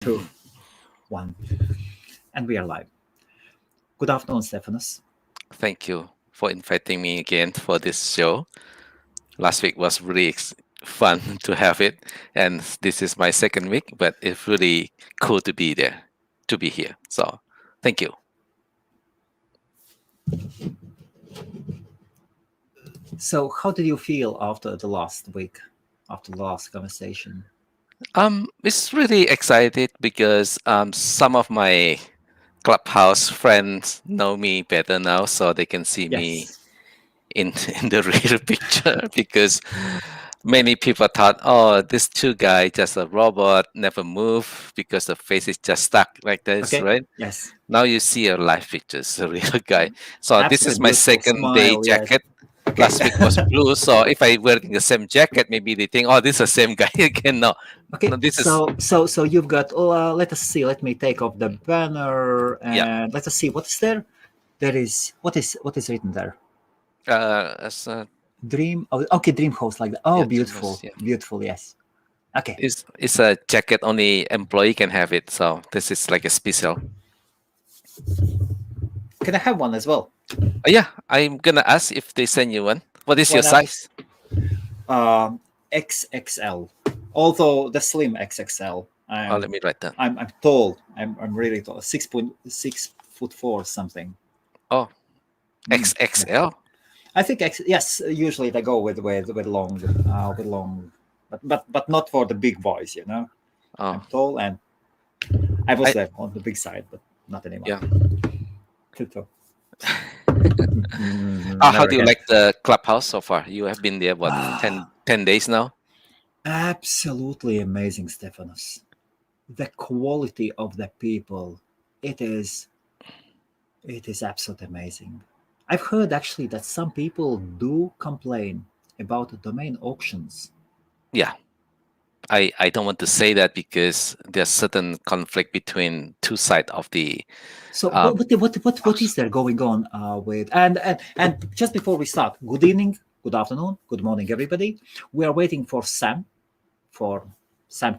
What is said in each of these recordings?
2, 1. And we are live. Good afternoon, Stefanus. Thank you for inviting me again for this show. Last week was really fun to have it, and this is my second week, but it's really cool to be there, to be here. So, thank you. So, how did you feel after the last week, after the last conversation? It's really excited because some of my Clubhouse friends know me better now, so they can see me Yes. in the real picture because many people thought, oh, this two guy just a robot, never move because the face is just stuck like this, Okay. right? Yes. Now you see a live pictures, a real guy. So this is Absolutely my beautiful second day smile. Yes. jacket. Okay. Last week was blue, so if I wearing the same jacket, maybe they think, oh, this is the same guy again. No, Okay. no, this is So you've got. Let us see. Let me take off the banner yeah. and let us see what is there. There is what is written there. As Dream. Oh, okay. Dreamhost like that. Oh, yeah, beautiful. yeah. Beautiful. Yes. Okay. It's a jacket only employee can have it. So this is like a special. Can I have one as well? Yeah, I'm gonna ask if they send you one. What is Why your not? size? XXL. Although the slim XXL. Oh, let me write that. I'm tall. I'm really tall. 6'4" something. Oh, XXL. I think yes. Usually they go with long, but not for the big boys. You know, I'm Oh, tall and I was there on the big side, but not anymore. yeah. Too tall. How do you like the Clubhouse so far? You have been there, what, 10 days now? Absolutely amazing, Stefanus. The quality of the people, it is absolutely amazing. I've heard actually that some people do complain about the domain auctions. Yeah. I don't want to say that because there's certain conflict between two sides of the So what is there going on with and just before we start, good evening, good afternoon, good morning, everybody. We are waiting for Sam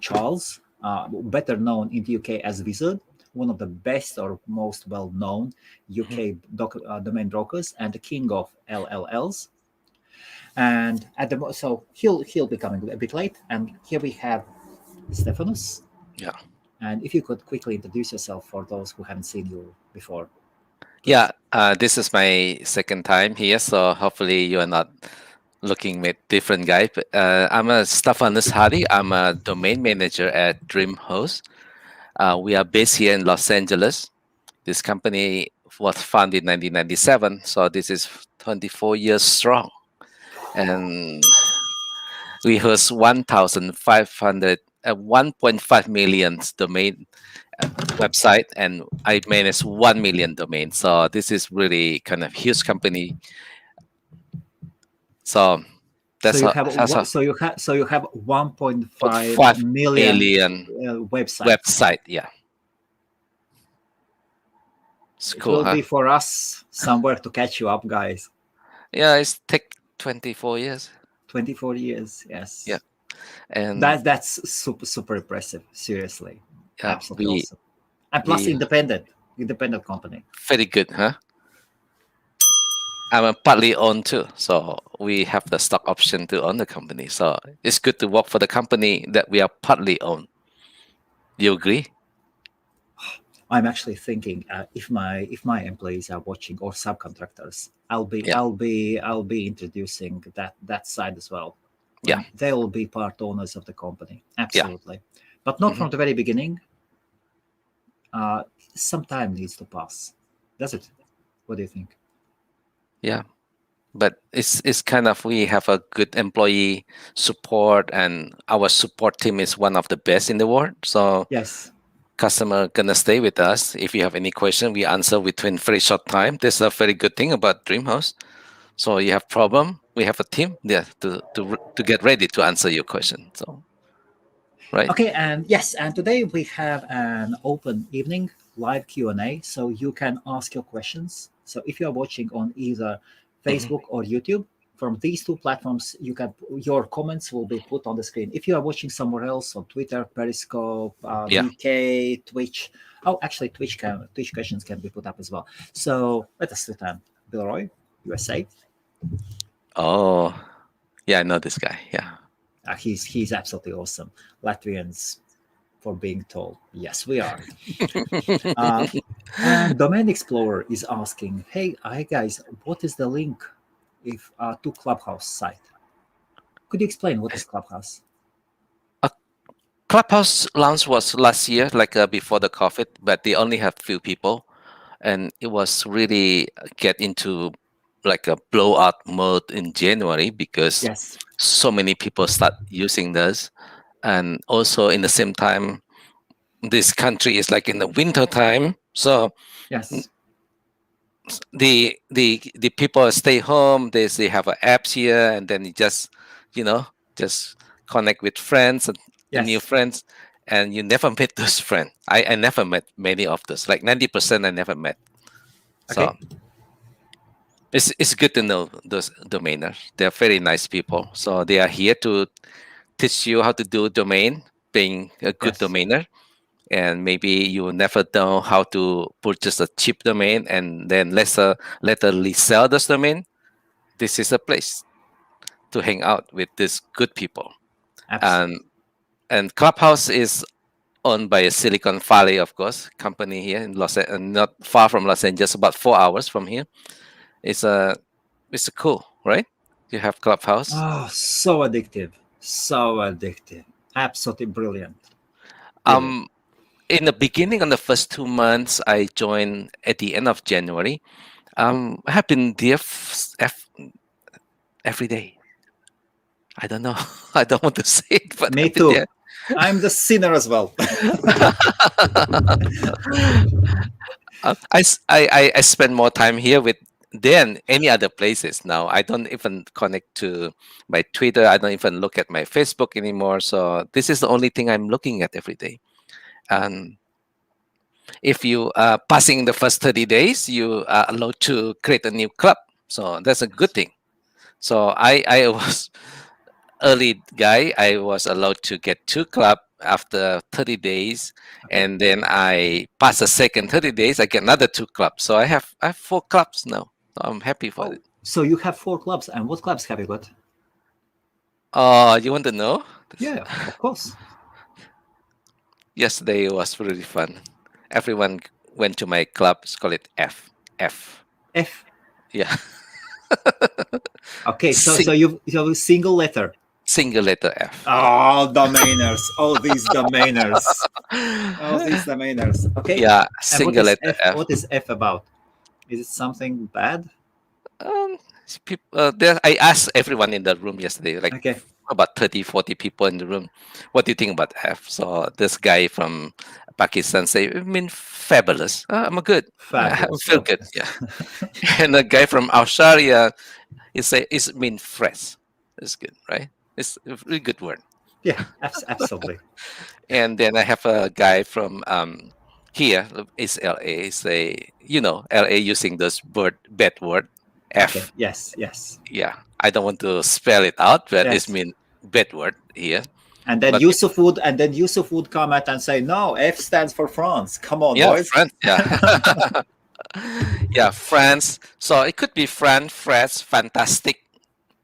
Charles, better known in the UK as Wizard, one of the best or most well-known UK domain brokers and the king of LLLs. And so he'll be coming a bit late. And here we have Stefanus. Yeah. And if you could quickly introduce yourself for those who haven't seen you before. Please. Yeah, this is my second time here, so hopefully you are not looking with different guy. But, I'm a Stefanus Hadi. I'm a domain manager at Dreamhost. We are based here in Los Angeles. This company was founded in 1997, so this is 24 years strong. And we host 1.5 million domain website, and I manage 1 million domains. So this is really kind of huge company. So that's so you have 1.5 million website. Yeah, it's it cool, will huh? be for us somewhere to catch you up, guys. Yeah, it's take 24 years. 24 years, yes. Yeah, and that's super impressive. Seriously, yeah, absolutely awesome. And plus, independent company. Very good, huh? I'm a partly owned too, so we have the stock option to own the company. So it's good to work for the company that we are partly owned. You agree? I'm actually thinking if my employees are watching or subcontractors, I'll be introducing that side as well. Yeah, they will be part owners of the company, absolutely, but not from the very beginning. Some time needs to pass, does it? What do you think? Yeah, but it's kind of, we have a good employee support, and our support team is one of the best in the world. So yes, customer gonna stay with us. If you have any question, we answer within very short time. This is a very good thing about Dreamhost. So you have problem, we have a team there to get ready to answer your question. So right. Okay, and yes, and today we have an open evening live Q&A, so you can ask your questions. So if you are watching on either Facebook or YouTube, from these two platforms, your comments will be put on the screen. If you are watching somewhere else on Twitter, Periscope, Yeah. VK, Twitch. Oh, actually, Twitch questions can be put up as well. So let us sit down. Bill Roy, USA. Oh, yeah, I know this guy. Yeah. He's absolutely awesome. Latvians for being told. Yes, we are. And Domain Explorer is asking, hey, hi guys, what is the link if to Clubhouse site? Could you explain what is Clubhouse? Clubhouse launch was last year, like before the COVID, but they only have few people, and it was really get into like a blowout mode in January because Yes, so many people start using this, and also in the same time, this country is like in the winter time, so yes, the people stay home. They have apps here, and then you just just connect with friends and new yes. friends, and you never met those friends. I never met many of those. Like 90% I never met. So Okay. it's good to know those domainers. They're very nice people. So they are here to teach you how to do domain, being a good Yes, domainer. And maybe you never know how to purchase a cheap domain and then later resell this domain. This is a place to hang out with these good people. absolutely. And Clubhouse is owned by a Silicon Valley, of course, company here in not far from Los Angeles, about 4 hours from here. It's a cool, right? You have Clubhouse. Oh, so addictive. So addictive. Absolutely brilliant. Really. Um, in the beginning, on the first 2 months, I joined at the end of January. I have been there every day. I don't know. I don't want to say it, but Me I've been too. there. I'm the sinner as well. I spend more time here with than any other places now. I don't even connect to my Twitter. I don't even look at my Facebook anymore. So this is the only thing I'm looking at every day. And if you are passing the first 30 days, you are allowed to create a new club. So that's a good thing. So I was early guy. I was allowed to get two club after 30 days, Okay. and then I pass the second 30 days. I get another two clubs. So I have four clubs now. So I'm happy for Oh, it. so you have 4 clubs, and what clubs have you got? You want to know? Yeah, of course. Yesterday was really fun. Everyone went to my club. Let's call it F. F. F. Yeah. Okay, so Sing, you have a single letter. single letter F. Oh, domainers. Oh, these domainers. Oh, these domainers. Okay. Yeah, And what single is letter F? F. What is F about? Is it something bad? I asked everyone in the room yesterday, like Okay. about 30, 40 people in the room, what do you think about F? So this guy from Pakistan say, I mean, fabulous. I'm good. I Fabulous. feel Oh, good. yes. Yeah. And the guy from Australia, he say, it's mean fresh. It's good, right? It's a really good word. Yeah, absolutely. And then I have a guy from here, it's LA, say, LA using this bad word, Okay. F. Yes, yes, Yeah, I don't want to spell it out, but it's yes. mean bad word here. And then But Yusuf would come out and say, "No, F stands for France. Come on, yeah, boys." France. Yeah, yeah, France. So it could be France, France, fantastic,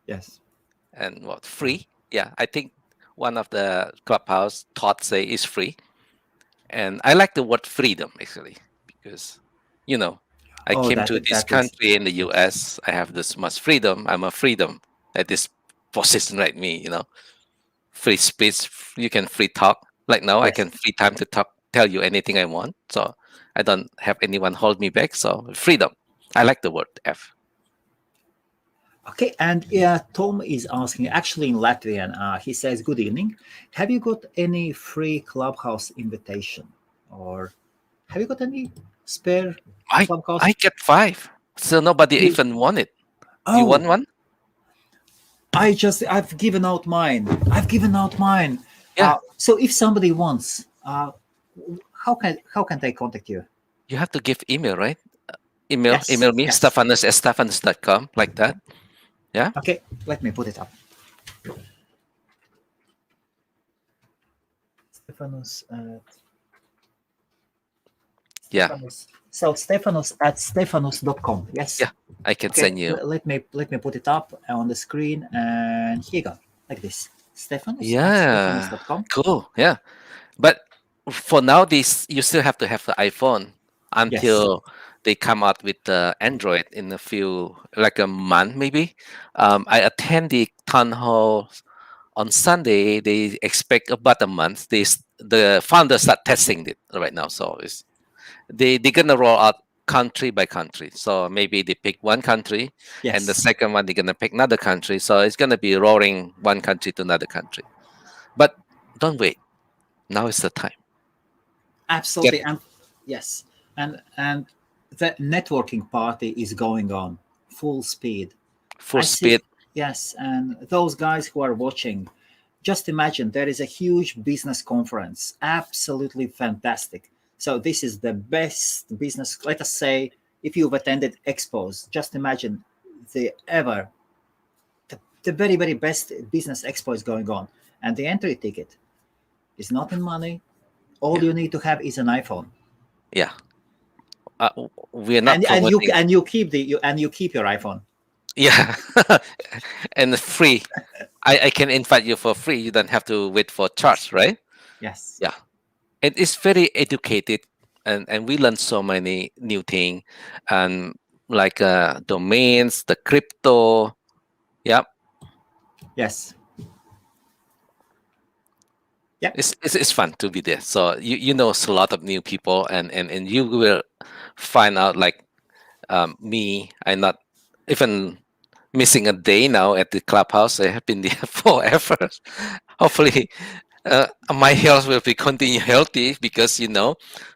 Yes. and what free? Yeah, I think one of the clubhouse thoughts say is free, and I like the word freedom actually because, you know, I Oh, came to this that is country in the yes. U.S. I have this much freedom. I'm a freedom at this position right me. Free speech. You can free talk. Like now, I Yes. can free time to talk, tell you anything I want. So I don't have anyone hold me back. So freedom. I like the word F. Okay, and yeah, Tom is asking, actually in Latvian, he says, "Good evening. Have you got any free clubhouse invitation, or have you got any spare I clubhouse?" I get five. So nobody You, even want it. You want oh, one? I've given out mine. I've given out mine. Yeah. So if somebody wants, how can they contact you? You have to give email, right? Email Yes, me, yes. Stefanus at stefanus.com, like that. Yeah. Okay, let me put it up. Stefanus at Yeah. Stefanus. So Stefanus at stefanus.com. Yes. Yeah. I can Okay. send you. Let me put it up on the screen, and here you go, like this. Stefanus at Yeah. stefanus.com. Cool. Yeah. But for now, this you still have to have the iPhone Yes. until they come out with the Android in a few, like a month maybe. I attend the town hall on Sunday. They expect about a month. The founders start testing it right now, so they're gonna roll out country by country. So maybe they pick one country, and the Yes. second one they're gonna pick another country. So it's gonna be rolling one country to another country. But don't wait. Now is the time. Get Absolutely. And yes. And the networking party is going on full speed. full I see. speed. Yes. And those guys who are watching, just imagine there is a huge business conference, absolutely fantastic. So this is the best business. Let us say if you've attended expos, just imagine the ever the very very best business expo is going on, and the entry ticket is not in money. All Yeah. you need to have is an iPhone, Yeah. We're not and you promoting. and you keep you keep your iPhone. Yeah. And free. I can invite you for free. You don't have to wait for charge, right? Yes, Yeah. It is very educated, and we learn so many new things, and like domains, the crypto. Yeah. yes, yeah, It's fun to be there. So you know a lot of new people, and you will find out like me. I'm not even missing a day now at the clubhouse. I have been there forever. Hopefully, my health will be continue healthy because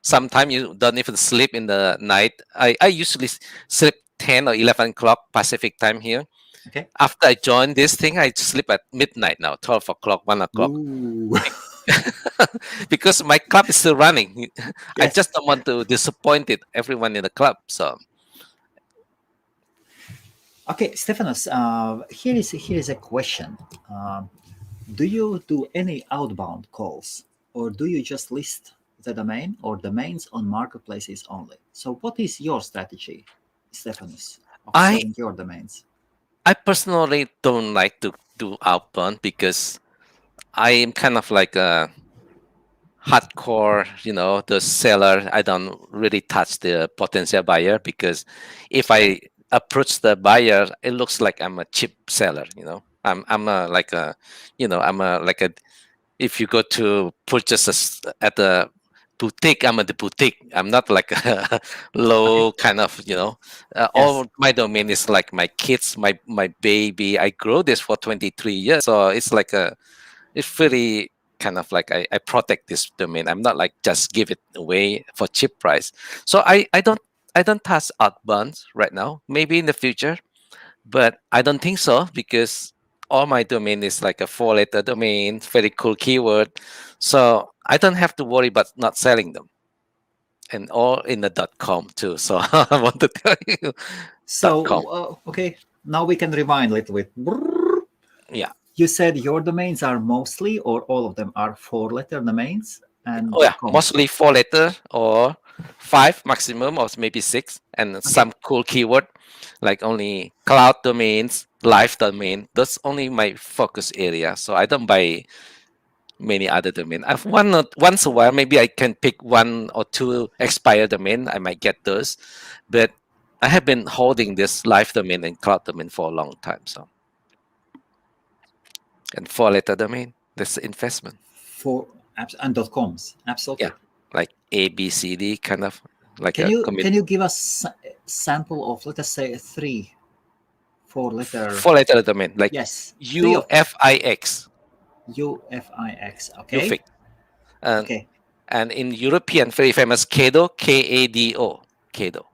sometimes you don't even sleep in the night. I usually sleep 10 or 11 o'clock Pacific time here. okay. After I joined this thing, I sleep at midnight now, 12 o'clock, 1 o'clock, Ooh. because my club is still running. I just Yes. don't want to disappoint everyone in the club. So Okay, Stephanus, here is a question. Do you do any outbound calls, or do you just list the domain or domains on marketplaces only? So, what is your strategy, Stephanus, of I selling your domains? I personally don't like to do outbound because I am kind of like a hardcore, the seller. I don't really touch the potential buyer because if I approach the buyer, it looks like I'm a cheap seller. I'm a like a, I'm a like a. If you go to purchase at the boutique, I'm at the boutique. I'm not like a Okay. low kind of, Yes. all my domain is like my kids, my baby. I grow this for 23 years, so it's really kind of like I protect this domain. I'm not like just give it away for cheap price. So I don't touch outbound right now. Maybe in the future, but I don't think so because all my domain is like a 4-letter domain, very cool keyword. So I don't have to worry about not selling them. And all in the .com too. So I want to tell you .com. So, okay, now we can rewind a little bit. Brrr. Yeah. You said your domains are mostly, or all of them are four-letter domains and Oh yeah, .coms. mostly 4-letter or 5 maximum, or maybe 6, and Okay. some cool keyword like only cloud domains, live domain. That's only my focus area. So I don't buy many other domain. I've once a while, maybe I can pick one or two expired domain. I might get those, but I have been holding this live domain and cloud domain for a long time. So, and 4-letter domain, that's the investment. For apps and .coms. Yeah, Absolutely. like ABCD kind of like Can a you commit. can you give us a sample of, let us say, three four-letter? 4-letter domain like Yes, three of UFIX, UFIX. Okay. UFIX, and Okay. and in European very famous Kado, KADO, Kado,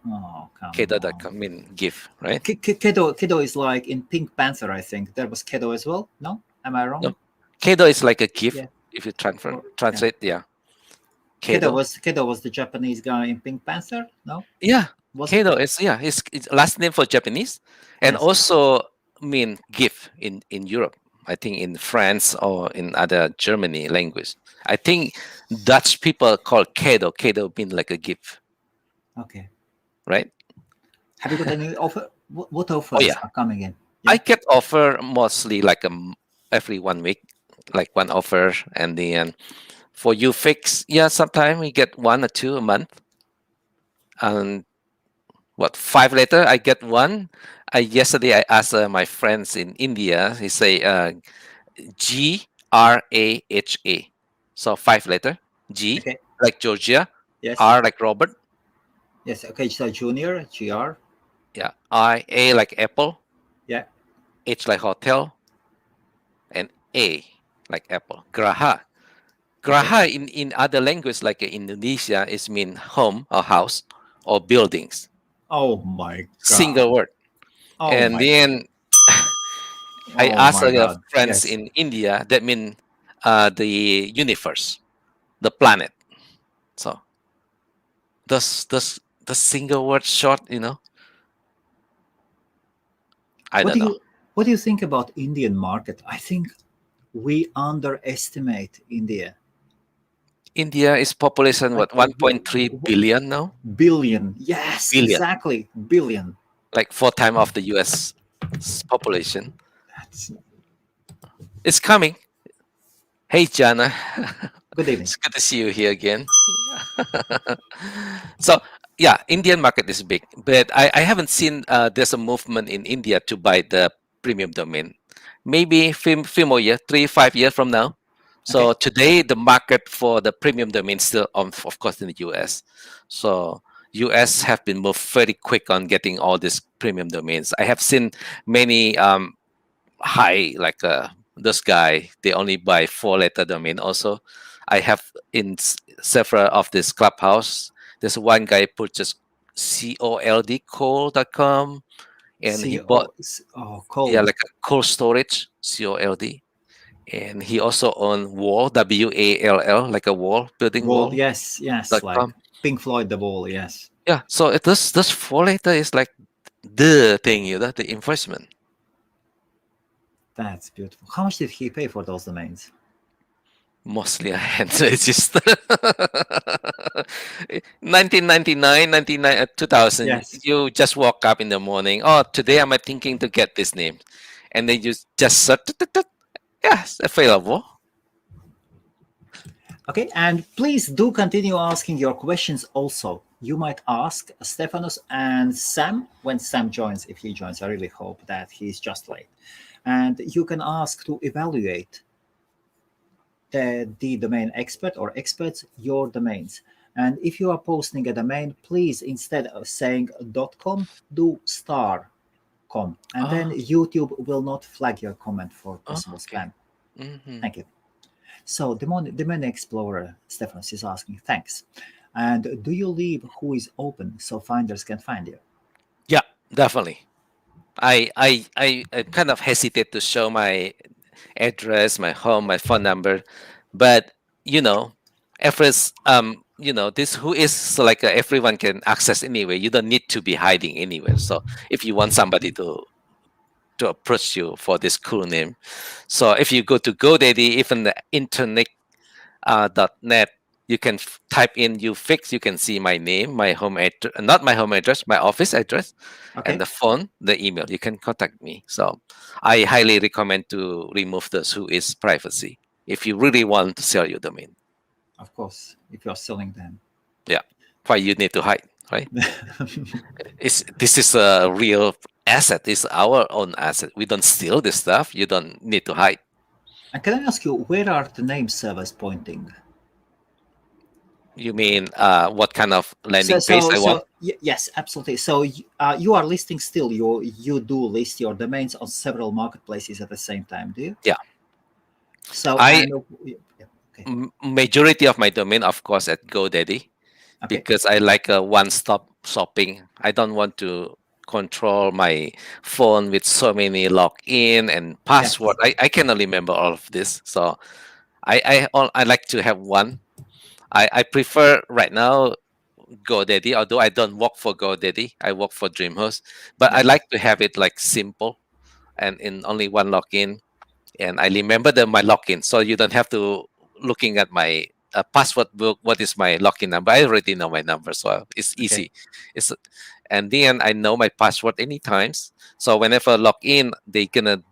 Oh, come Kado.com on. mean give, right? Kedo is like in Pink Panther, I think. There was Kedo as well. No? Am I No, wrong? Kado is like a gift Yeah. if you transfer Or, yeah. translate. Yeah, Kedo Kado. was Kedo was the Japanese guy in Pink Panther. No? Yeah, Was it? Kado is, yeah, it's last name for Japanese, and Yes. also mean gift in Europe. I think in France or in other Germany language. I think Dutch people call Kado. Kado mean like a gift, Okay. right? Have you got any offer? What Oh offers yeah, are coming in? I Yeah. get offer mostly like every 1 week, like one offer, and then for you fix, yeah, sometimes we get one or two a month, and what 5 later I get one. Yesterday I asked my friends in India. He say GRAHA, so 5 letter G Okay. like Georgia, Yes. R like Robert, Yes. Okay. So junior, GR. yeah, A like Apple, Yeah. H like hotel, and A like Apple. Graha. Okay. Graha in other language like Indonesia is mean home or house or buildings. Oh my God. Single word. Oh And my. then I Oh asked my God. friends Yes. in India that mean the universe, the planet. So the single word short, I What don't do know. you What do you think about Indian market? I think we underestimate India. India is population Like what 1.3 billion now? billion. Yes, Billion, exactly. Billion. like 4 times of the US population. That's It's coming. Hey Jana, good evening. it's good to see you here again. So yeah, Indian market is big, but I haven't seen there's a movement in India to buy the premium domain. Maybe few more years, 3 5 years from now. Okay. So today the market for the premium domain still on, of course, in the US. So US have been moved very quick on getting all these premium domains. I have seen many high like this guy they only buy 4 letter domain also. I have in several of this clubhouse there's one guy purchased cold.com, and he bought, yeah, Cold like a cold storage cold, and he also owned wall wall like a wall building wall. wall Yes, yes. dot Like com. Pink Floyd, the wall. Yes, Yeah, so this 4 letter is like the thing, the investment. that's beautiful. How much did he pay for those domains? Mostly a hand register. 1999, 2000. Yes. You just walk up in the morning. Oh, today I'm thinking to get this name. And then you just search. Tut, tut, tut. Yes, available. Okay, and please do continue asking your questions also. You might ask Stefanus and Sam when Sam joins, if he joins. I really hope that he's just late. And you can ask to evaluate the domain expert or experts your domains. And if you are posting a domain, please instead of saying .com, do .com. And then Oh, YouTube will not flag your comment for possible okay. spam. Hmm. Thank you. So the Domain Explorer, Stefanus is asking, thanks. And do you leave who is open so finders can find you? Yeah, definitely. I kind of hesitate to show my address, my home, my phone number, but you know, at first, this who is so like everyone can access anyway. You don't need to be hiding anywhere. So if you want somebody to approach you for this cool name, so if you go to GoDaddy, even the internet .net, you can type in you fix. You can see my name, my home address, not my home address, my office address, and Okay, the phone, the email. You can contact me. So I highly recommend to remove this who is privacy if you really want to sell your domain. of course, if you're selling them. Yeah, why you need to hide, right? This is a real asset. It's our own asset. We don't steal this stuff. You don't need to hide. And can I ask you, where are the name servers pointing? You mean what kind of So, landing page so, I want? so yes, absolutely. So you are listing still. You do list your domains on several marketplaces at the same time, do you? Yeah, So I and yeah, okay, majority of my domain, of course, at GoDaddy okay, because I like a one-stop shopping. I don't want to control my phone with so many login and password. yes, I cannot remember all of this, so I like to have one. I prefer right now GoDaddy, although I don't work for GoDaddy, I work for Dreamhost. But I Yes. like to have it like simple and in only one login. And I remember my login, so you don't have to looking at my password book. What is my login number? I already know my number, so it's Okay. easy. It's and then I know my password anytime. So whenever I log in, they gonna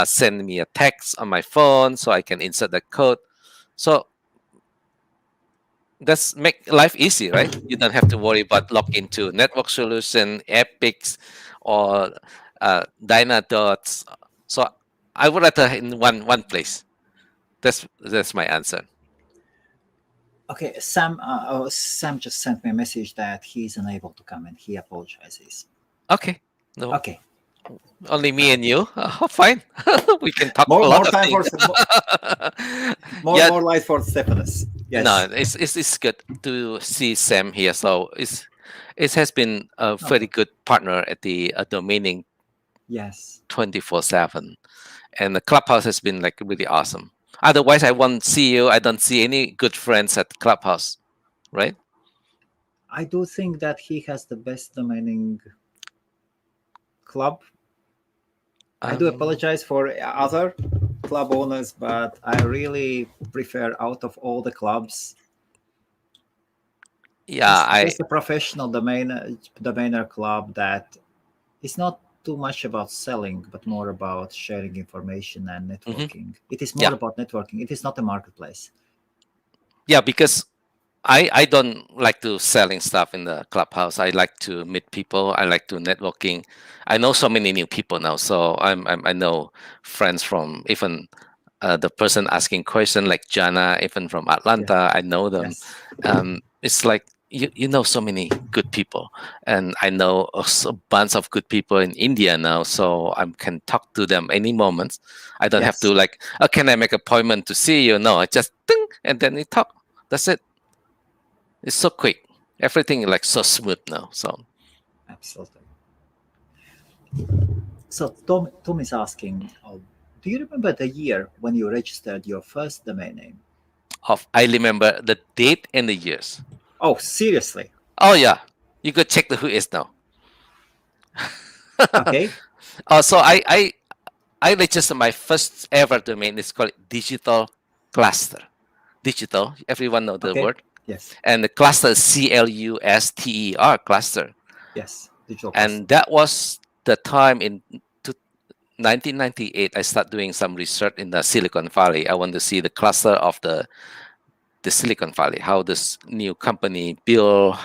send me a text on my phone, so I can insert the code. So that's make life easy, right? You don't have to worry about log into network solution, Epics, or Dynadots. So I would rather in one place. That's my answer. Okay. Sam just sent me a message that he's unable to come and he apologizes. Okay, no, Okay. only me and Perfect. you. Oh, fine, we can talk a More lot of time things. for Yeah, more light for Stefanus. no, Yes. it's good to see Sam here. So it has been a very Okay. good partner at the domaining Yes. 24/7, and the Clubhouse has been like really awesome. Otherwise, I won't see you. I don't see any good friends at Clubhouse, right? I do think that he has the best domaining club. I do Um, apologize for other club owners, but I really prefer out of all the clubs yeah, I just a professional domainer club that is not too much about selling, but more about sharing information and mhm, networking. It is more yeah, about networking. It is not a marketplace. yeah, because I don't like to selling stuff in the Clubhouse. I like to meet people. I like to networking. I know so many new people now, so I know friends from even the person asking question like Jana, even from Yes. Atlanta. I know them. Yes. It's like you know so many good people, and I know a bunch of good people in India now, so I can talk to them any moment. I don't have to Yes. like, oh, can I make appointment to see you? No, I just ding, and then we talk. That's it. It's so quick. Everything is like so smooth now. So Absolutely. So Tom is asking, do you remember the year when you registered your first domain name? I remember the date and the years. Oh, seriously? Oh yeah, you could check the who is now. Okay. So I registered my first ever domain. It's called Digital Cluster. Digital, everyone know the Okay. word. Yes. And the cluster is CLUSTER cluster. Yes. Digital cluster. And that was the time in 1998. I started doing some research in the Silicon Valley. I want to see the cluster of the Silicon Valley, how this new company build,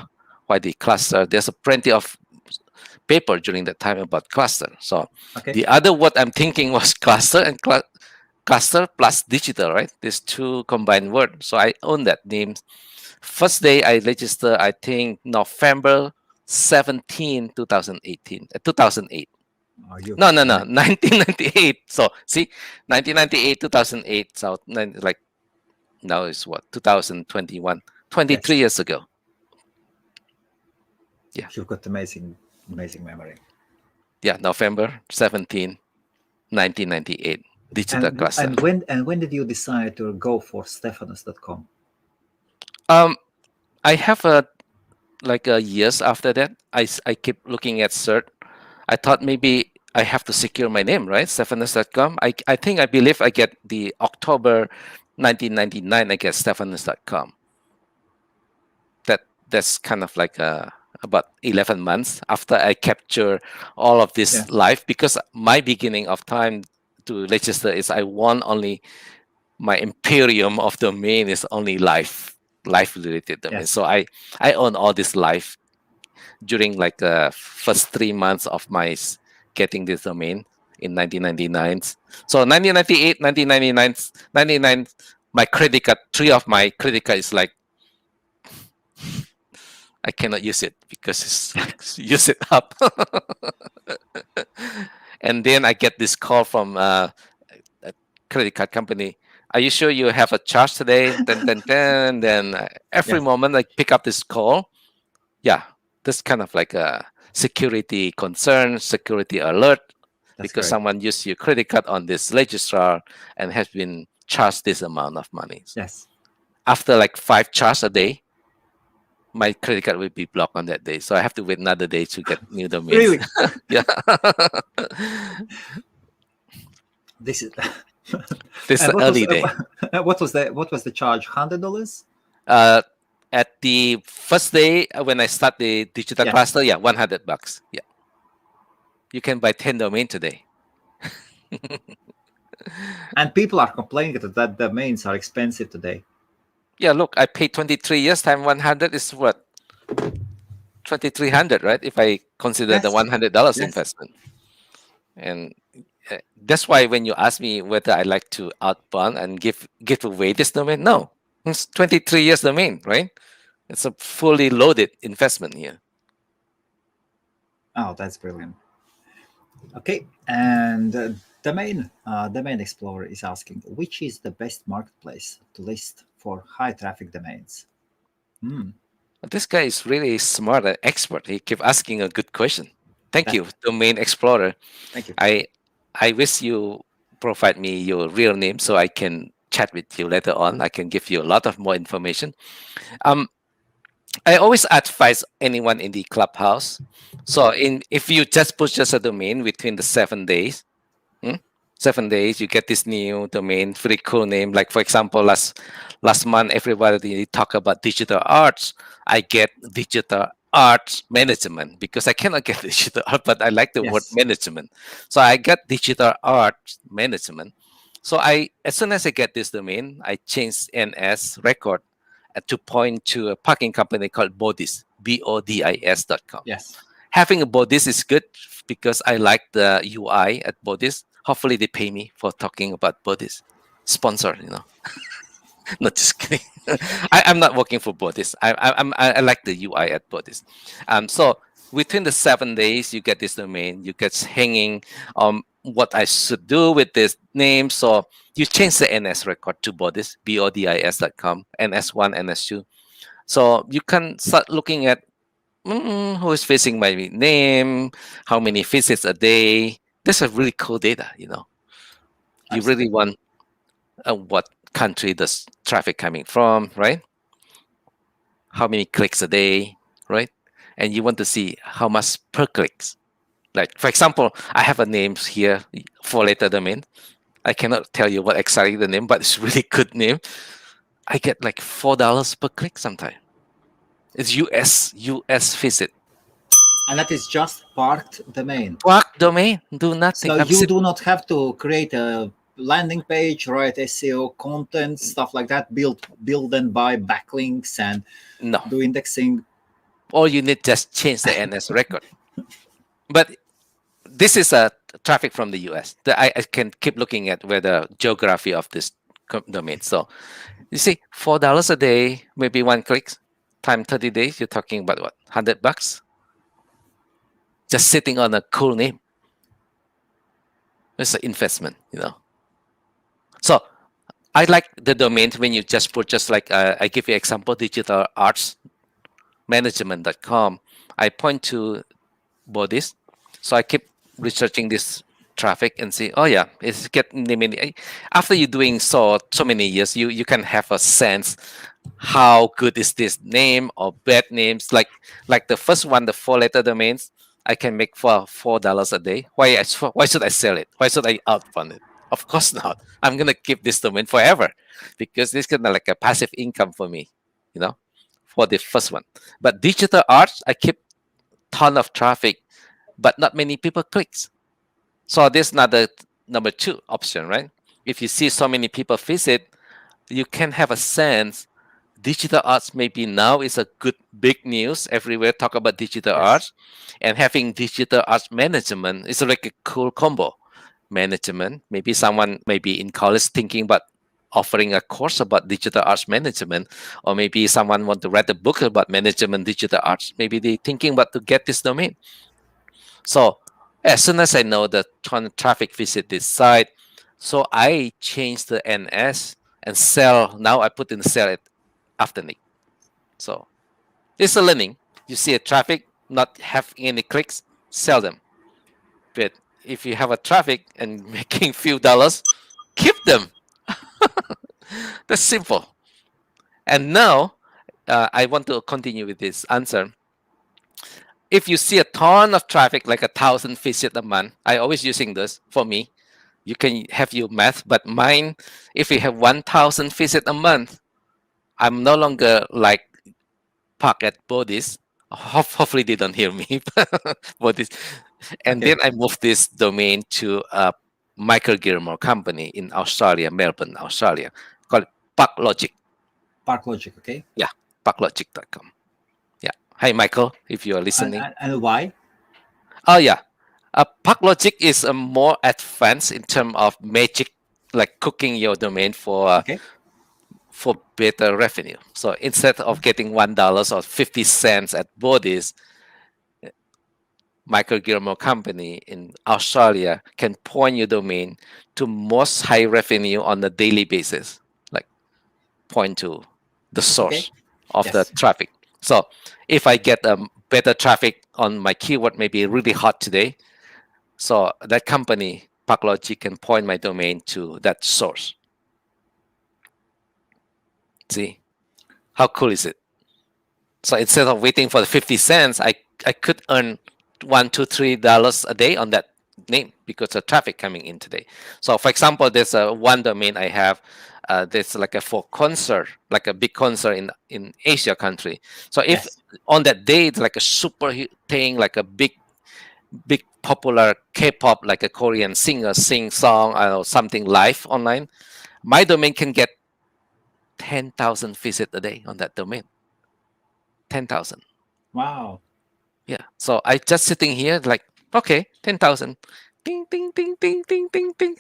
why the cluster. There's a plenty of paper during that time about cluster. So Okay. the other what I'm thinking was cluster and cluster plus digital, right? These two combined words. So I own that name. First day I registered, I think November 17, 2018, 2008. Are you No, right? 1998. So see, 1998, 2008. So like now is what, 2021, 23 Yes. years ago. Yeah. You've got amazing memory. Yeah. November 17, 1998. Digital cluster. And when did you decide to go for Stefanus.com? Um, I have a like years after that. I keep looking at cert. I thought maybe I have to secure my name, right? Stefanus.com. I think I believe I get the October 1999. I get Stefanus.com. That's kind of like about 11 months after I capture all of this Yes. life, because my beginning of time to register is I want only my imperium of domain is only life related domain. Yes. So I own all this life during like the first 3 months of my getting this domain in 1999. So 1998, 1999, 99, my credit card, three of my credit card is like I cannot use it because it's like use it up. And then I get this call from a credit card company. Are you sure you have a charge today? Then every Yes. moment I pick up this call. Yeah, this kind of like a security concern, security alert, That's because great. someone used your credit card on this registrar and has been charged this amount of money. Yes. After like 5 charges a day, my credit card will be blocked on that day. So I have to wait another day to get new domains. Really? Yeah. This is. This is And the early day. what was the charge? $100? Uh, at the first day when I start the digital Yes. cluster, yeah, $100. Yeah. You can buy 10 domain today. And people are complaining that domains are expensive today. Yeah, look, I paid 23 years time 100 is what? 2,300, right? If I consider the Yes. $100 Yes. investment. And that's why when you ask me whether I like to outbound and give away this domain, no. It's 23 years domain, right? It's a fully loaded investment here. Oh, that's brilliant. Okay, and domain explorer is asking which is the best marketplace to list for high traffic domains. This guy is really smart and expert. He keep asking a good question. Thank That- you, Domain Explorer. Thank you. I wish you provide me your real name so I can chat with you later on. I can give you a lot of more information. Um, I always advise anyone in the clubhouse. So if you just purchase a domain within the 7 days, 7 days, you get this new domain, pretty cool name. Like for example, last month, everybody talk about digital arts. I get digital arts management because I cannot get digital art, but I like the word Yes. management. So I got digital arts management. So as soon as I get this domain, I change NS record to point to a parking company called Bodis, BODIS.com. Yes. Having a Bodis is good because I like the UI at Bodis. Hopefully they pay me for talking about Bodis. Sponsor, Not just kidding. I'm not working for Bodis. I like the UI at Bodis. So within the 7 days, you get this domain. You get hanging what I should do with this name. So you change the NS record to Bodis, BODIS.com, NS1, NS2. So you can start looking at who is facing my name, how many visits a day. That's a really cool data. You really Absolutely. want what country does traffic coming from, right? How many clicks a day, right? And you want to see how much per clicks. Like for example, I have a name here, 4-letter domain. I cannot tell you what exactly the name, but it's really good name. I get like $4 per click sometimes. It's US visit. And that is just parked domain. Park domain, do nothing. So you do not have to create a landing page, write SEO content, stuff like that, build and buy backlinks and No. do indexing. All you need just change the NS record. But this is a traffic from the US. I can keep looking at where the geography of this domain. So you see, $4 a day, maybe one click, time 30 days. You're talking about what, $100? Just sitting on a cool name. It's an investment, So I like the domain when you just purchase, like I give you example, digital arts management.com. I point to bodies. So I keep researching this traffic and see, oh yeah, it's getting many. After you're doing so many years, you can have a sense how good is this name or bad names. Like the first one, the 4-letter domains, I can make for $4 a day. Why should I sell it? Why should I outfund it? Of course not. I'm gonna keep this domain forever because this is kind of like a passive income for me, for the first one. But digital arts, I keep ton of traffic, but not many people clicks. So this is not the number 2 option, right? If you see so many people visit, you can have a sense digital arts maybe now is a good big news everywhere talk about digital Yes. arts, and having digital arts management is like a cool combo. Management, maybe someone maybe in college thinking about offering a course about digital arts management, or maybe someone want to write a book about management digital arts. Maybe they thinking about to get this domain. So as soon as I know the traffic visit this site, so I change the NS and sell. Now I put in sell it after Nick. So it's a learning. You see a traffic not having any clicks, sell them. But if you have a traffic and making few dollars, keep them. That's simple. And now I want to continue with this answer. If you see a ton of traffic, like 1,000 visits a month, I always using this for me. You can have your math, but mine, if you have 1,000 visits a month, I'm no longer like pocket bodies. Hopefully they don't hear me. Bodies. And Okay. then I moved this domain to a Michael Gilmore company in Australia, Melbourne, Australia, called ParkLogic. ParkLogic. Okay. Yeah, parklogic.com. Yeah. Hi, Michael, if you are listening. And why? Oh, yeah. ParkLogic is more advanced in terms of magic, like cooking your domain Okay. for better revenue. So instead of getting $1 or 50 cents at bodies, Michael Gilmore company in Australia can point your domain to most high revenue on a daily basis, like point to the Okay. source of the Yes. traffic. So if I get better traffic on my keyword, maybe really hot today, so that company, ParkLogic, can point my domain to that source. See, how cool is it? So instead of waiting for the 50 cents, I could earn $1, $2, $3 a day on that name because of traffic coming in today. So for example, there's a one domain I have. There's like a for concert, like a big concert in Asia country. So if Yes. on that day it's like a super thing, like a big popular K-pop, like a Korean singer sing song or something live online, my domain can get 10,000 visits a day on that domain. 10,000. Wow. Yeah. So I just sitting here like, okay, 10,000. Ding, ding, ding, ding, ding, ding, ding.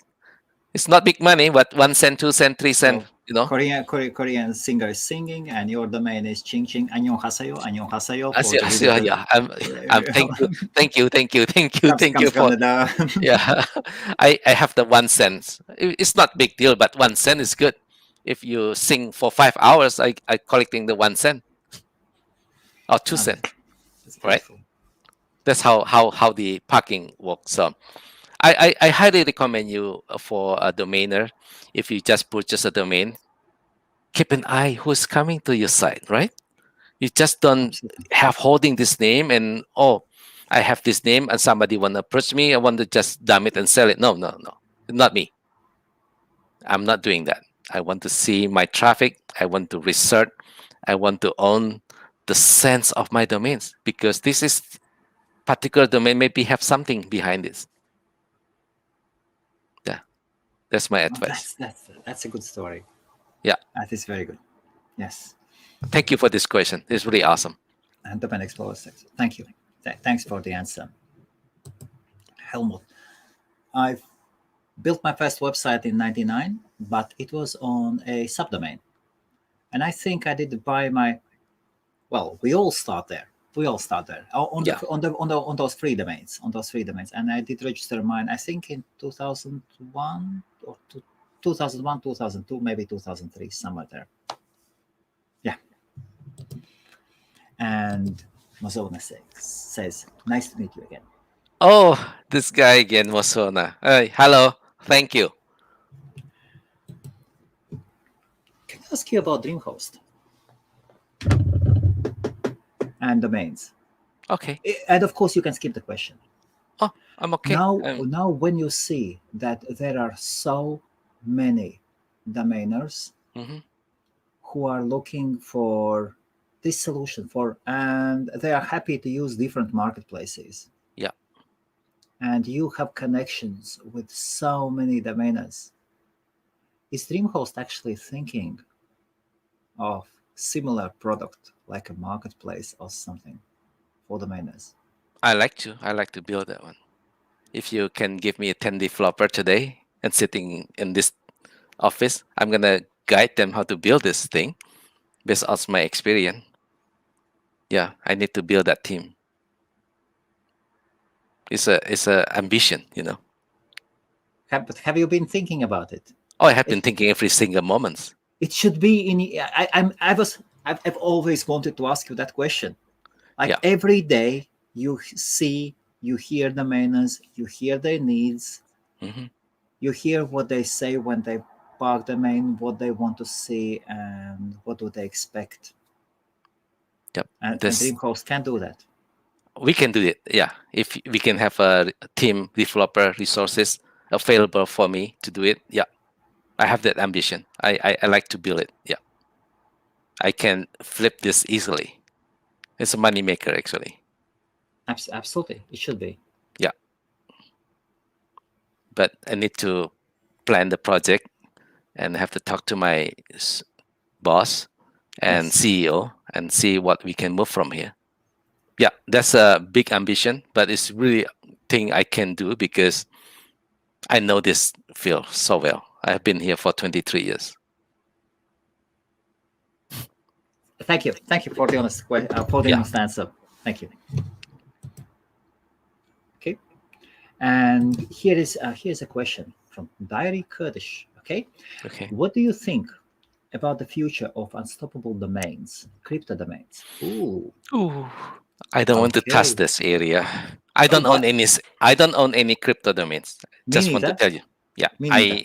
It's not big money, but 1 cent, 2 cent, 3 cent, So you know. Korean singer is singing, and your domain is ching ching annyeonghaseyo I for see, the I see. visitor. Yeah. I'm thank you for, Kamsahamnida. yeah. I have the 1 cent. It's not big deal, but 1 cent is good. If you sing for 5 hours, I collecting the 1 cent or two Ah, cent, that's right? beautiful. That's how the parking works. So I highly recommend you for a domainer. If you just purchase a domain, keep an eye who's coming to your site, right? You just don't Absolutely. have holding this name and, oh, I have this name and somebody want to approach me. I want to just dump it and sell it. No, no, no, not me. I'm not doing that. I want to see my traffic. I want to research. I want to own the sense of my domains because this is particular domain maybe have something behind this. Yeah, that's my Oh, advice. that's a good story. Yeah. That is very good. Yes. Thank you for this question. It's really awesome. And Domain Explorer 6. Thank you. Thanks for the answer. Helmut. I've built my first website in 99, but it was on a subdomain. And I think I did buy my, well, we all start there. We all start there Yeah. on those free domains, and I did register mine. I think in 2001 or 2001, 2002, maybe 2003, somewhere there. Yeah. And Mozona says, nice to meet you again. Oh, this guy again, Mosona. Hey, hello. Thank you. Can I ask you about Dreamhost and domains? Okay. And of course, you can skip the question. Oh, I'm okay. Now, when you see that there are so many domainers Mhm. who are looking for this solution and they are happy to use different marketplaces, Yeah. and you have connections with so many domainers, is Dreamhost actually thinking of similar product like a marketplace or something for domainers? I like to build that one. If you can give me a 10 developer today and sitting in this office, I'm gonna guide them how to build this thing based on my experience. Yeah, I need to build that team. It's a ambition, you know. But have you been thinking about it? Oh, I have been It, thinking every single moment. it should be in. I've always wanted to ask you that question. Like Yeah. every day, you hear the domainers, you hear their needs, Hmm. you hear what they say when they park the main, what they want to see, and what do they expect. Yep. and This Dreamhost can do that. we can do it. Yeah. If we can have a team developer resources available for me to do it. Yeah. I have that ambition. I like to build it. Yeah. I can flip this easily. It's a money maker actually. Absolutely, it should be. Yeah. But I need to plan the project and have to talk to my boss and Yes, CEO and see what we can move from here. Yeah, that's a big ambition, but it's really thing I can do because I know this field so well. I've been here for 23 years. thank you for the for the Yeah. honest answer. Thank you. Okay, and here's a question from Diary Kurdish. Okay, Okay. what do you think about the future of unstoppable domains, crypto domains? Ooh, Ooh, I don't want to touch okay. this area. I don't own What? any. I don't own any crypto domains. Me Just want to neither. tell you. Yeah, Me neither.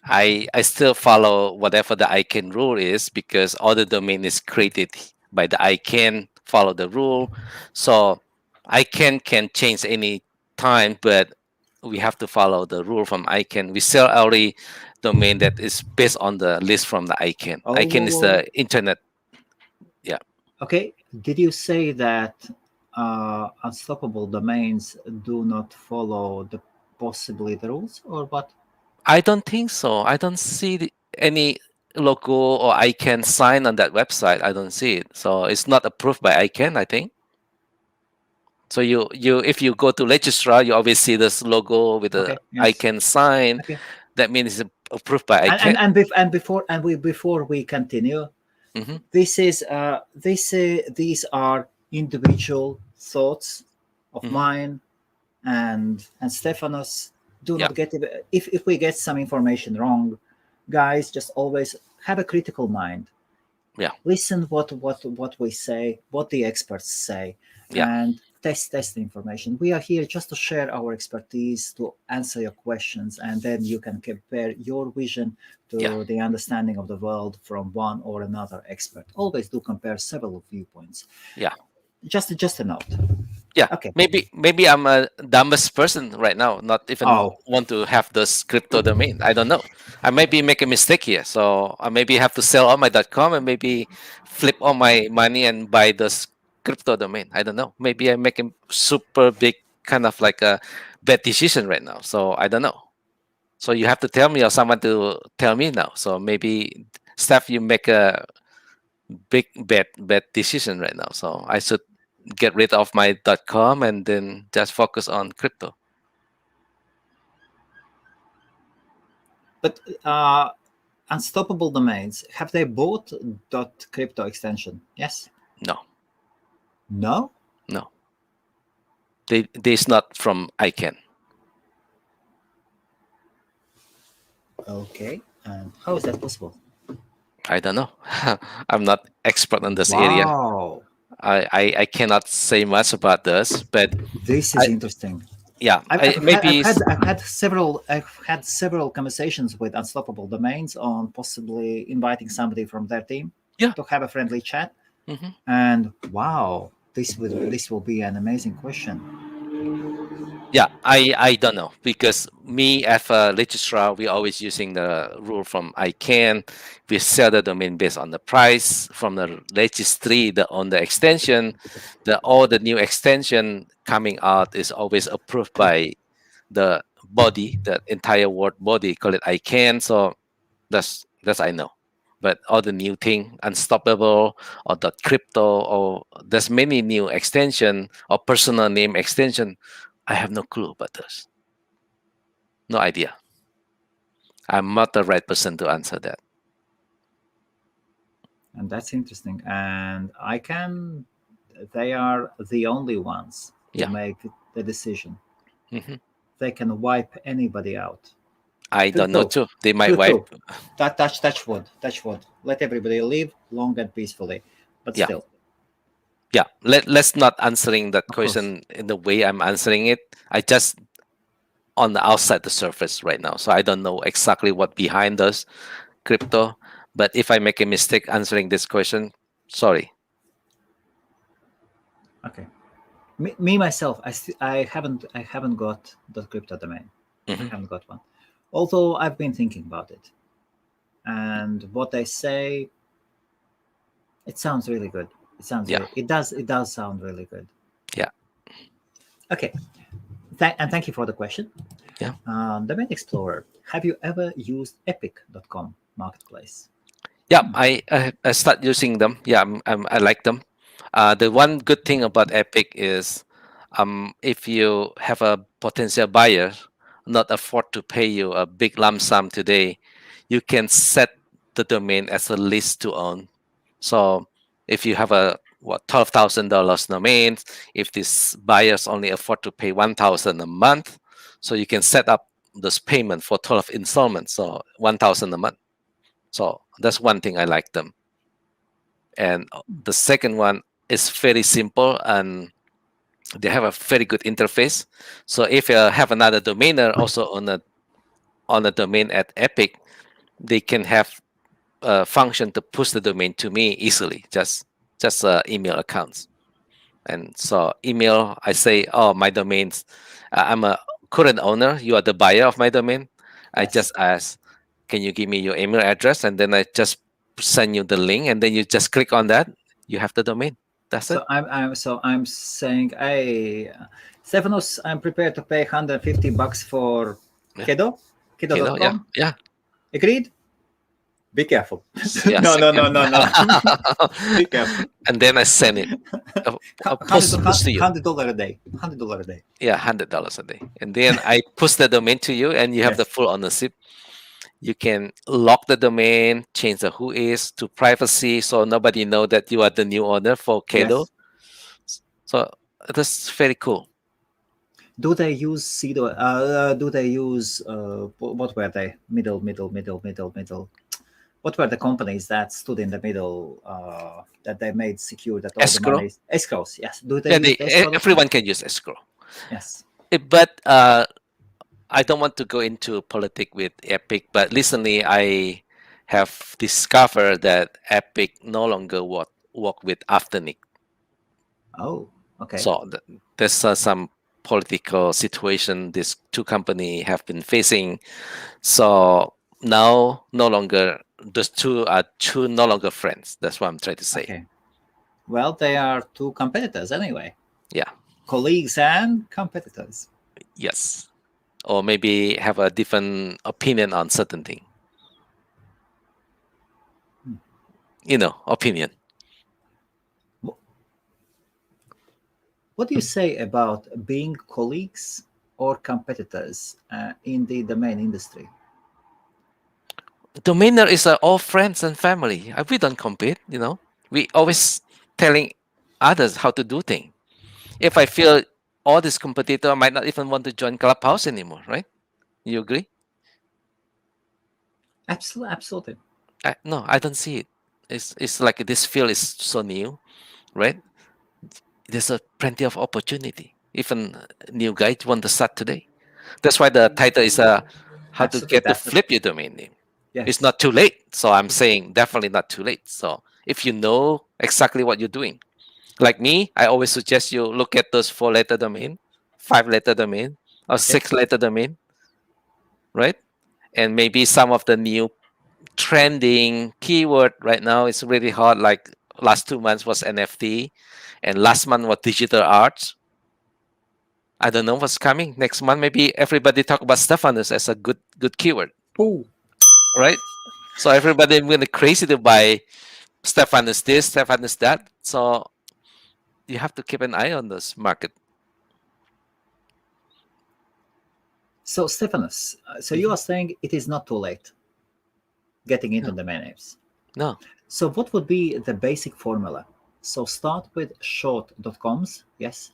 I still follow whatever the ICANN rule is because all the domain is created by the ICANN. Follow the rule, so ICANN can change any time, but we have to follow the rule from ICANN. We sell every domain that is based on the list from the ICANN. Oh, whoa, ICANN is whoa. the internet. Yeah, Okay. Did you say that unstoppable domains do not follow the possibly the rules or what? I don't think so. I don't see any logo or ICANN sign on that website. I don't see it, so it's not approved by ICANN, I think. So you if you go to registrar, you always see this logo with the Okay. Yes. ICANN sign. Okay. That means it's approved by And ICANN. before we continue, Hmm. these are individual thoughts of Hmm. mine and Stefanos. Do Yeah, not get if we get some information wrong, guys. Just always have a critical mind. yeah, Listen what we say, what the experts say, yeah, and test the information. We are here just to share our expertise, to answer your questions, and then you can compare your vision yeah, to the understanding of the world from one or another expert. Always do compare several viewpoints. yeah. Just a note. Yeah, Okay. maybe I'm a dumbest person right now, not even Oh, want to have this crypto domain. I don't know. I maybe make a mistake here, so I maybe have to sell all my .com and maybe flip all my money and buy this crypto domain. I don't know. Maybe I'm making super big kind of like a bad decision right now. So I don't know. So you have to tell me or someone to tell me now. So maybe Steph, you make a big bad decision right now. So I should get rid of my .com and then just focus on crypto. but unstoppable domains, have they bought .crypto extension? Yes. No, No. no, this not from ICANN. Okay. And how is that possible? I don't know. I'm not expert on this area. Wow. I cannot say much about this, but This is I interesting. yeah I've had maybe I've had several conversations with Unstoppable Domains on possibly inviting somebody from their team yeah. to have a friendly chat. Hmm. And wow, this will be an amazing question. Yeah, I don't know because me as a registrar, we always using the rule from ICANN. We sell the domain based on the price from the registry. On the extension, all the new extension coming out is always approved by the body, the entire world body. Call it ICANN. So that's I know. But all the new thing, unstoppable or crypto or there's many new extension or personal name extension. I have no clue about this. No idea. I'm not the right person to answer that. And that's interesting. And I can they are the only ones who Yeah. make the decision. Hmm. They can wipe anybody out. I True, don't know true. too. They might True, wipe. true. Touch wood. Touch wood. Let everybody live long and peacefully. But Yeah. still, Yeah. Let's not answering that of course. question in the way I'm answering it. I just on the outside the surface right now. So I don't know exactly what behind this crypto. But if I make a mistake answering this question, sorry. Okay. Me myself, I haven't got the crypto domain. I Hmm. haven't got one. Although I've been thinking about it, and what they say, it sounds really good. Yeah, It does sound really good. yeah, Okay. And thank you for the question. yeah. Domain Explorer. Have you ever used Epic.com marketplace? Yeah, I start using them. Yeah, I like them. The one good thing about Epic is, if you have a potential buyer not afford to pay you a big lump sum today, you can set the domain as a lease to own. So if you have a $12,000 domain, if these buyers only afford to pay 1,000 a month, so you can set up this payment for 12 installments, so 1,000 a month. So that's one thing I like them. And the second one is very simple, and they have a very good interface. So if you have another domainer also on a domain at Epic, they can have a function to push the domain to me easily, just email accounts. And so email, I say, oh, my domains, I'm a current owner, you are the buyer of my domain. I Yes. just ask, can you give me your email address? And then I just send you the link, and then you just click on that. You have the domain. That's it. So I'm saying, hey, Stefanus, I'm prepared to pay $150 for Yeah. Kedo, Yeah. Kedo.com. Yeah. Agreed? Be careful. Yeah. No, no, no, Second. no, no. Be careful. And then I send it. A Hundred push to you. $100 a day. $100 a day. Yeah, $100 a day. And then I push the domain to you, and you have the Yes. full ownership. You can lock the domain, change the who is to privacy, so nobody know that you are the new owner for Kado. Yes. So that's very cool. Do they use Cedo? Do they use what were they? Middle. What were the companies that stood in the middle, that they made secure that all the Escrow. money is escrows? Yes. Do they Yeah, use escrow.com? everyone can use escrow. Yes. But I don't want to go into politics with Epic, but recently I have discovered that Epic no longer work with Afternic. Oh, okay. So there's some political situation these two company have been facing. So now no longer those two are two no longer friends. That's what I'm trying to say. Okay. Well, they are two competitors anyway. Yeah. Colleagues and competitors. Yes. Or maybe have a different opinion on certain thing. Opinion. What do you say about being colleagues or competitors in the domain industry? Domainer is all friends and family. We don't compete. We always telling others how to do things. If I feel all this competitor might not even want to join Clubhouse anymore, right? You agree? Absolutely, absolutely. No, I don't see it. It's like this field is so new, right? There's a plenty of opportunity. Even new guys want to start today. That's why the title is how to Absolutely. get to That's the flip your domain name. It's yes. not too late. So I'm saying definitely not too late. So if you know exactly what you're doing, like me, I always suggest you look at those 4-letter domain, 5-letter domain, or Okay. 6-letter domain, right? And maybe some of the new trending keyword right now is really hot. Like last 2 months was NFT, and last month was digital art. I don't know what's coming next month. Maybe everybody talk about Stefanus as a good keyword, Ooh. right? So everybody going crazy to buy Stefanus this, Stefanus that. So you have to keep an eye on this market. So, Stefanus, so you Mhm. are saying it is not too late getting into No, domain names. no. So, what would be the basic formula? So, start with short.coms. Yes.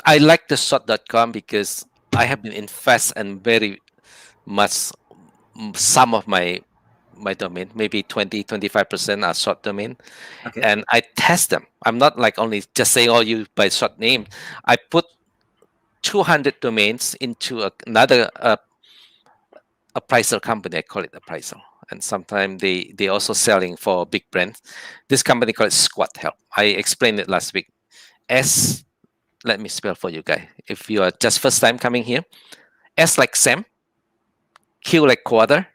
I like the shot.com because I have been invest and very much some of my domain, maybe 20-25% are short domain, Okay. and I test them. I'm not like only just saying, oh, you buy short name. I put 200 domains into another appraisal company. I call it appraisal, and sometimes they also selling for big brands. This company called Squat Help. I explained it last week. S. Let me spell for you guys. If you are just first time coming here, S like Sam, Q like quarter,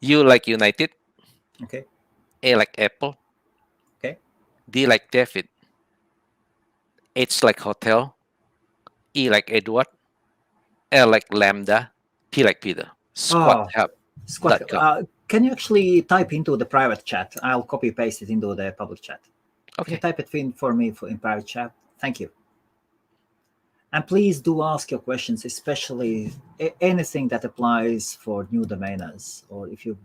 U like United, Okay. A like Apple, Okay. D like David, H like hotel, E like Edward, L like lambda, P like Peter. Oh, Squat. Squathub.com. Can you actually type into the private chat? I'll copy paste it into the public chat. Can you Okay. type it in for me in private chat? Thank you. And please do ask your questions, especially anything that applies for new domainers, or if you.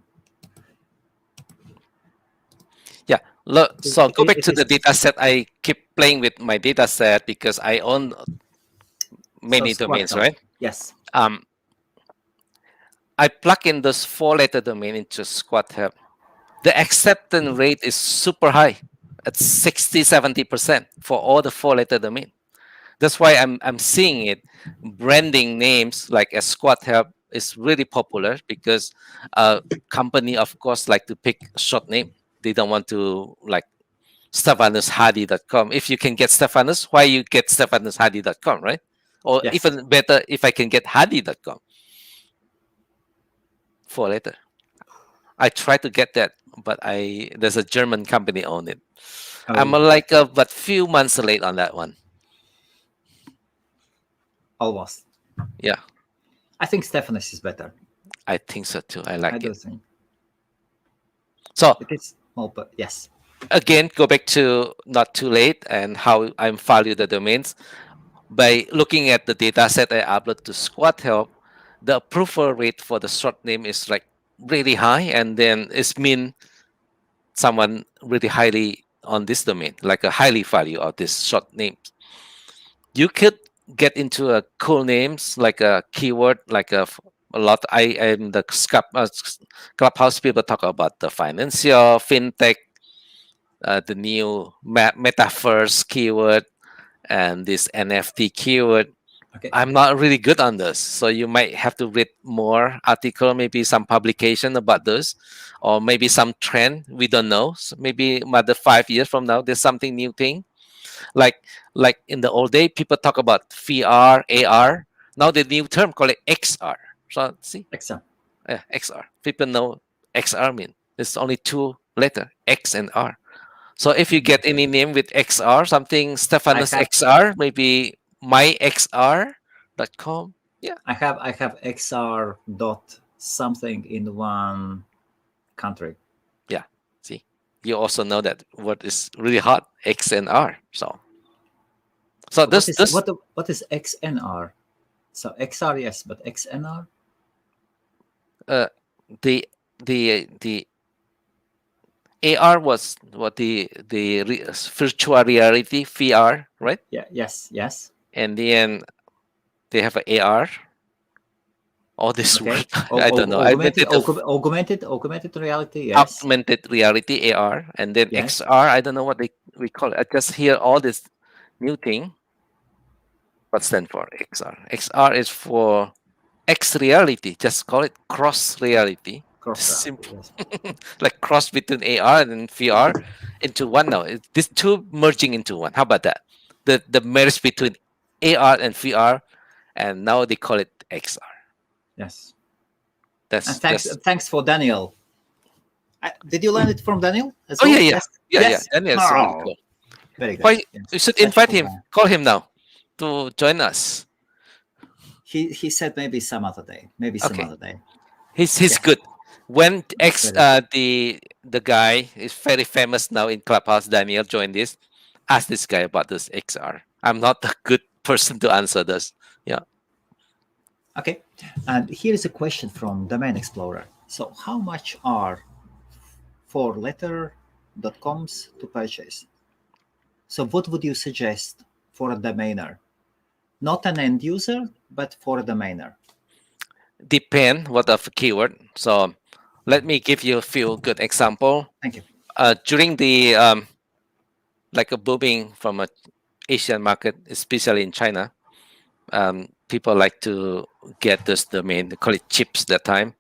Yeah. Look, so go back If to the it's data set. I keep playing with my data set because I own so many Squat domains, help. right? Yes. I plug in those 4-letter domain into Squathub. The acceptance rate is super high at 60-70% for all the 4-letter domain. That's why I'm seeing it. Branding names like a Squathub is really popular because company, of course, like to pick short name. They don't want to like StefanusHadi.com. If you can get Stefanus, why you get StefanusHadi.com, right? Or Yes. even better, if I can get Hadi.com, 4-letter. I try to get that, but there's a German company own it. I'm Oh, like but few months late on that one. almost. Yeah, I think Stefanus is better. I think so too. I I like do it. think So it is small, but yes. again, go back to not too late and how I'm value the domains. By looking at the data set I upload to Squad Help, the approval rate for the short name is like really high, and then it's mean someone really highly on this domain, like a highly value of this short name. You could get into a cool names like a keyword, like a lot. I am the Clubhouse people talk about the financial, fintech, the new metaverse keyword, and this NFT keyword. Okay. I'm not really good on this, so you might have to read more article, maybe some publication about this, or maybe some trend we don't know. So maybe another 5 years from now, there's something new thing. Like like in the old day, people talk about VR, AR. Now the new term call it XR. So see, Excellent. XR. People know XR mean. It's only 2 letter, X and R. So if you get any name with XR, something I Stefanus have XR, maybe myxr.com. Yeah, I have XR dot something in one country. yeah. See, you also know that what is really hot, X and R. So What this is this what is XNR? So XR, yes, but XNR. uh the the AR was what virtual reality VR, right? Yeah. Yes. Yes. And then they have a AR. All this Okay. word I don't know. I meant it of Augmented reality. Yes. augmented reality AR, and then Yes. XR. I don't know what we call it. I just hear all this new thing. What stand for XR? XR is for X reality. Just call it cross reality. Cross reality. Simple, Yes. like cross between AR and VR into one now. These two merging into one. How about that? The marriage between AR and VR, and now they call it XR. Yes. And That's thanks for Daniel. Did you learn it from Daniel as oh yeah, well? yeah, Yes. yeah, yeah. Yes. Daniel's really Oh, cool. very good. Why you Yes. should Such a invite cool him. guy. Call him now to join us. He said maybe some other day. Maybe some Okay, other day. he's Yes. good. When Very good. the guy is very famous now in Clubhouse, Daniel joined this. Ask this guy about this XR. I'm not a good person to answer this. Yeah. Okay. And here is a question from Domain Explorer. So, how much are 4letter.coms to purchase? So, what would you suggest for a domainer? Not an end user, but for a domainer. Depend what of keyword. So let me give you a few good example. Thank you. During the like a booming from a Asian market, especially in China, people like to get this domain. They call it chips that time.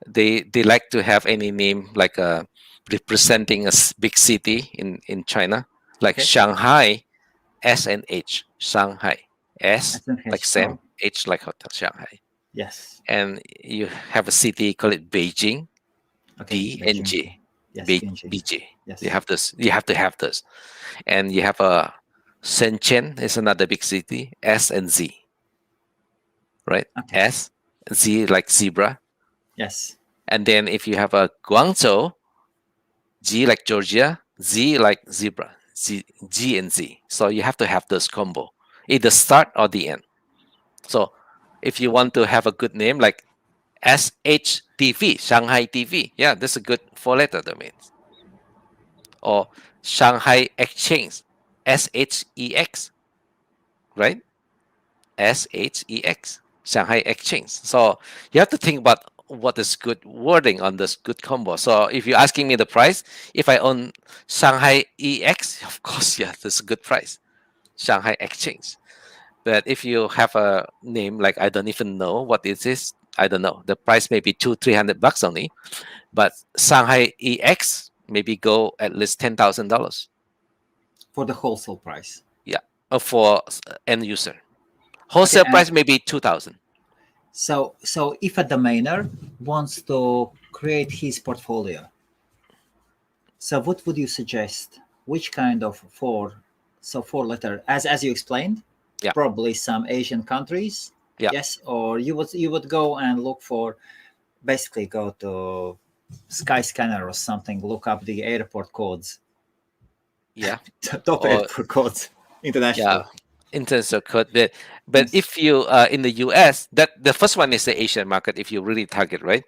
They like to have any name like, a, representing a big city in China, like Okay. Shanghai. S and H, Shanghai. S like SNH. Sam, Oh, H like hotel, Shanghai. yes. And you have a city call it Beijing, Okay, B and Beijing. G, Yes, BNGs. BG. You Yes. have this. You have to have this. And you have a Shenzhen is another big city, S and Z, right? Okay. S, Z like zebra. Yes. And then if you have a Guangzhou, G like Georgia, Z like zebra, Z, G and Z. So you have to have this combo, either start or the end. So if you want to have a good name like SHTV, Shanghai TV, yeah, that's a good four-letter domain. Or Shanghai Exchange, SHEX, right? SHEX, Shanghai Exchange. So you have to think about what is good wording on this good combo. So if you're asking me the price, if I own Shanghai EX, of course, yeah, that's a good price. Shanghai Exchange. But if you have a name like I don't even know what it is, I don't know. The price may be $200-300 only, but Shanghai EX maybe go at least $10,000. For the wholesale price. Yeah, for end user. Okay. Wholesale price maybe 2,000. So if a domainer wants to create his portfolio, so what would you suggest? Which kind of four letter, as you explained, Yeah, probably some Asian countries, yeah, yes, or you would go and look for, basically go to Skyscanner or something, look up the airport codes, yeah. top Or airport codes yeah, international. in terms of code. But Yes, if you in the US, that the first one is the Asian market. If you really target right,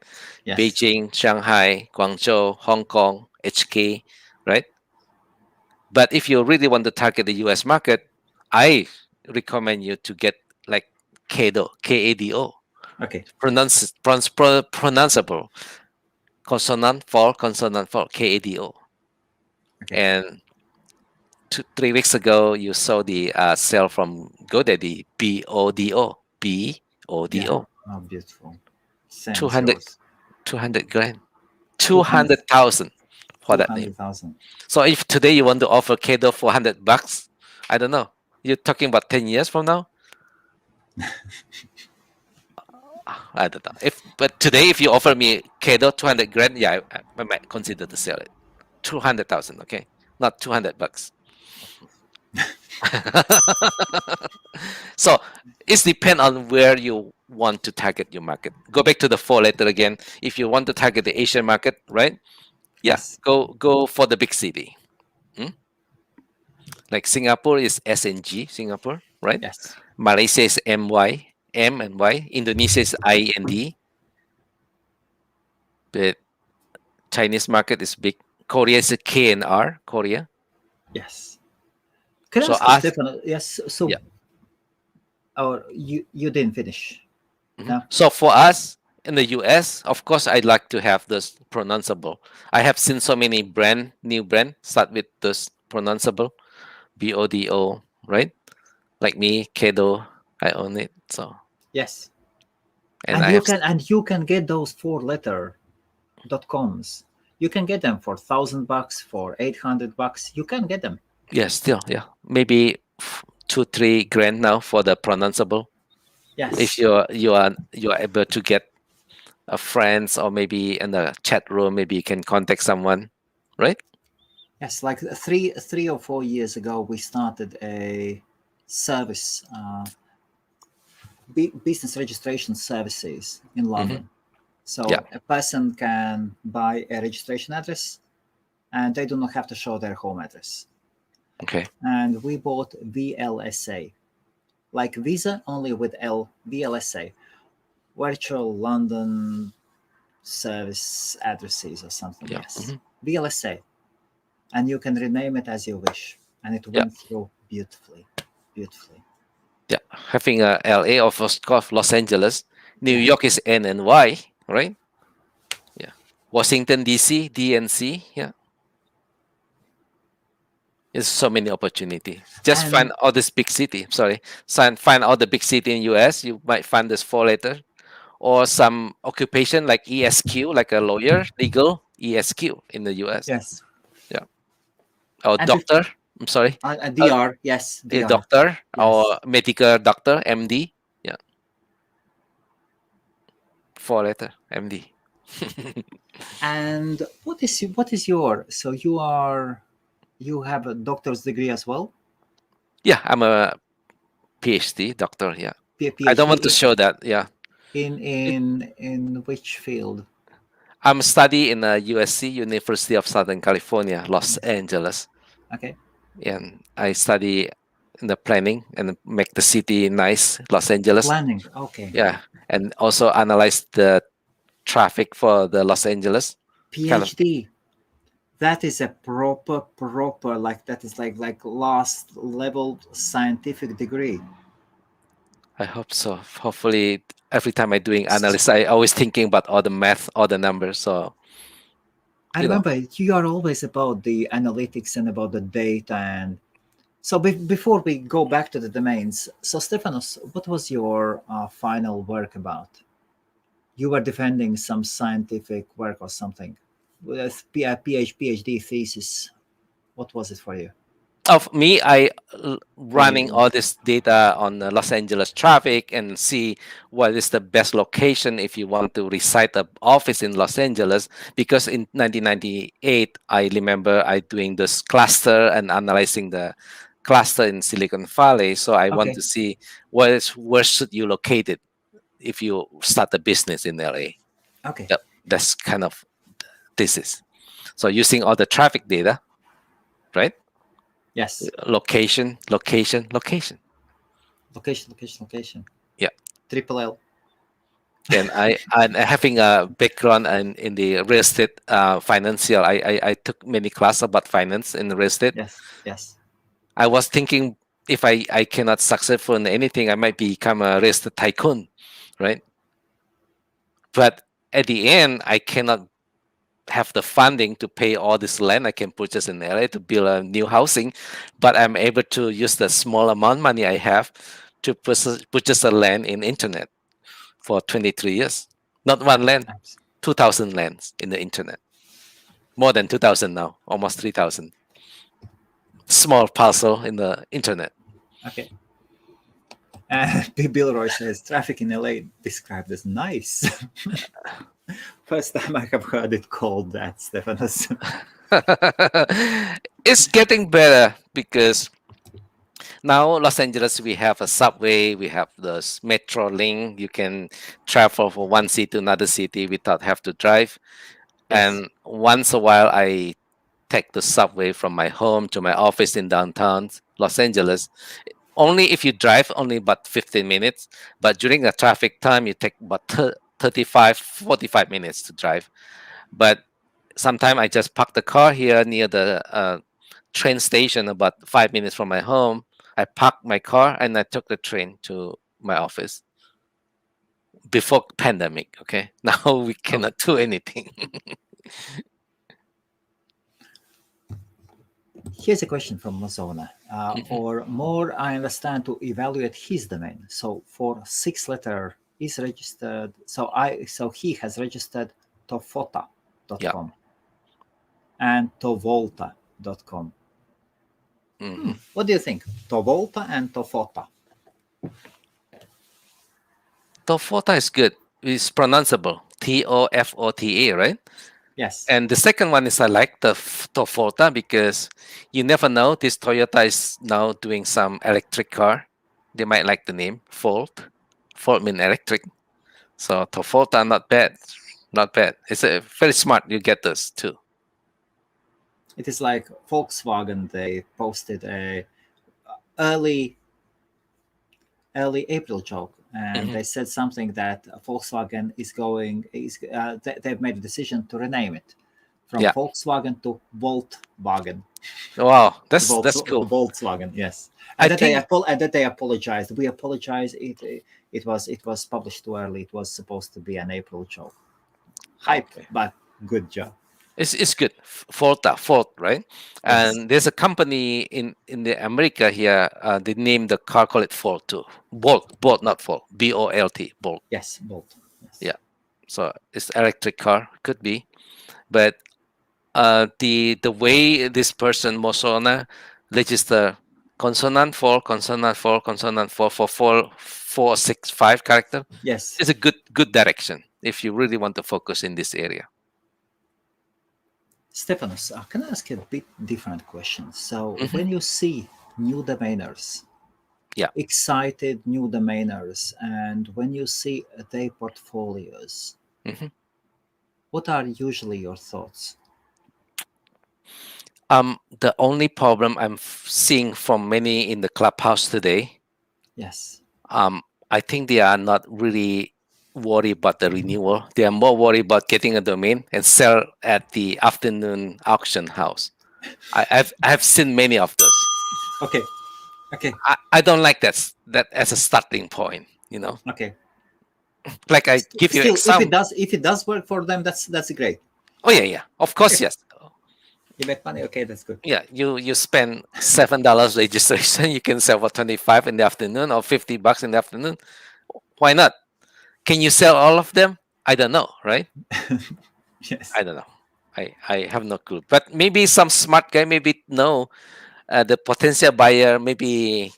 yes, Beijing, Shanghai, Guangzhou, Hong Kong, HK, right. But if you really want to target the US market, I recommend you to get like KADO, KADO, okay, pronounceable, consonant for KADO. okay, And 3 weeks ago, you saw the sale from GoDaddy, yeah, BODO, oh, beautiful, same as 200, yours. 200 grand, 200 200,000 for two that name. hundred thousand. So if today you want to offer Kado $400, I don't know. You're talking about 10 years from now? I don't know. But today, if you offer me Kado 200 grand, yeah, I might consider to sell it. 200,000, okay? Not $200. So it's depend on where you want to target your market. Go back to the four letter again. If you want to target the Asian market, right? Yeah, Yes, go for the big city. Hmm? Like Singapore is SNG, Singapore, right? yes, Malaysia is MY, M and Y. Indonesia is I and D. But Chinese market is big. Korea is a K and R, Korea. yes. Can I So ask you, us, Stefan? Yes. So, yeah. or you didn't finish? Mhm. No. So for us in the US, of course, I'd like to have this pronounceable. I have seen so many new brand start with this pronounceable, BODO, right? Like me, Kedo, I own it. So, Yes. and And I you have, can and you can get those four-letter .coms. You can get them for $1,000, for $800. You can get them. yeah, still, yeah, maybe 2-3 grand now for the pronounceable. If Yes. you are able to get a friends or maybe in the chat room, maybe you can contact someone, right? Yes. Like three or 4 years ago, we started a service, business registration services in Hmm. London. Yeah. So a person can buy a registration address, and they do not have to show their home address. Okay. And we bought VLSA, like Visa, only with L, VLSA, Virtual London Service Addresses or something. Yeah. Yes, VLSA, and you can rename it as you wish, and it Yeah. went through beautifully, beautifully. Yeah. Having a LA of course, Los Angeles, New Yeah, York is N and Y, right? Yeah. Washington DC, DNC. Yeah. There's so many opportunity. Just find and all this big city. Sorry, find all the big city in US. You might find this four letter or some occupation like ESQ, like a lawyer, legal ESQ in the US. yes, Yeah. Or and doctor. I'm sorry. Uh, DR, yes, a DR, doctor yes. or medical doctor, MD. Yeah, 4 letter MD. And what is your, so you have a doctor's degree as well? Yeah, I'm a PhD doctor. Yeah, I don't want to PhD show that. Yeah, it, in which field? I'm study in USC, University of Southern California, Los Yes. Angeles, Okay. and I study in the planning and make the city nice, Los Angeles. Planning. Okay. Yeah, and also analyze the traffic for the Los Angeles. Kind of. PhD. That is a proper, like that is like last level scientific degree. I hope so. Hopefully, every time I'm doing analysis, I always thinking about all the math, all the numbers. So I you know, remember you are always about the analytics and about the data. And so before we go back to the domains, so Stefanos, what was your final work about? You were defending some scientific work or something with PhD thesis. What was it for you? of me, For you, running all yes. this data on the Los Angeles traffic and see what is the best location if you want to reside the office in Los Angeles. Because in 1998, I remember I doing this cluster and analyzing the cluster in Silicon Valley. So I want Okay. to see where should you locate it if you start a business in LA. Okay. Yep, that's kind of thesis. So using all the traffic data, right? Yes. Location, location, location. Location. Yeah. Triple L. And I'm having a background in the real estate financial. I took many classes about finance in real estate. Yes. Yes. I was thinking if I cannot successful in anything, I might become a real estate tycoon, right? But at the end, I cannot have the funding to pay all this land I can purchase in LA to build a new housing, but I'm able to use the small amount money I have to purchase a land in internet for 23 years. Not one land, Abs- 2,000 lands in the internet. More than 2,000 now, almost 3,000. Small parcel in the internet. Okay. Bill Roy says traffic in LA described as nice. First time I have heard it called that, Stefanos. It's getting better because now Los Angeles we have a subway, we have the metro link. You can travel from one city to another city without have to drive. Yes. And once a while, I take the subway from my home to my office in downtown Los Angeles. Only if you drive, only about 15 minutes. But during the traffic time, you take about 35, 45 minutes to drive. But sometimes I just park the car here near the train station, about 5 minutes from my home. I parked my car and I took the train to my office before pandemic. Okay, now we Oh, cannot do anything. here's a question from Mazona. Or more, I understand to evaluate his domain. So for 6 letter is registered. So he has registered Yeah. tofota.com and tovolta.com. Hmm. What do you think? Tovolta and Tofota. Tofota is good. It's pronounceable. Tofota, right? Yes. And the second one is I like the Tofota because you never know. This Toyota is now doing some electric car. They might like the name Volt. Volt mean electric. So Tofota, not bad. Not bad. It's a very smart. You get this too. It is like Volkswagen. They posted a early April joke, and Hmm. they said something that Volkswagen they've made a decision to rename it from Yeah. Volkswagen to Volkswagen. Wow. That's cool. Volkswagen, yes. I think. And that they apologized. We apologize. It was published too early. It was supposed to be an April joke. Hype, Okay. but good job. It's good. Ford, right? Yes. And there's a company in the America here. They name the car, call it Ford too. Bolt, not Ford. Bolt, Bolt. Yes, both. Yes. Yeah. So it's electric car, could be, but the way this person Mosona register consonant for consonant for consonant for 4, 4, 6, 5 character. Yes. It's a good direction if you really want to focus in this area. Stefanus, can I ask you a bit different question? So Hmm. when you see new domainers, Yeah. excited new domainers, and when you see their portfolios, Hmm. what are usually your thoughts? The only problem I'm seeing from many in the clubhouse today, Yes. um, I think they are not really worried about the renewal. They are more worried about getting a domain and sell at the afternoon auction house. I've seen many of those. Okay. Okay. I don't like that as a starting point. Okay. Like I give you Still, if it example. does work for them, that's great. Oh yeah, of course, Okay. yes. You make money. Okay, that's good. Yeah, you spend $7 registration, you can sell for 25 in the afternoon or $50 in the afternoon. Why not? Can you sell all of them? I don't know, right? Yes. I don't know. I have no clue. But maybe some smart guy maybe know the potential buyer. Maybe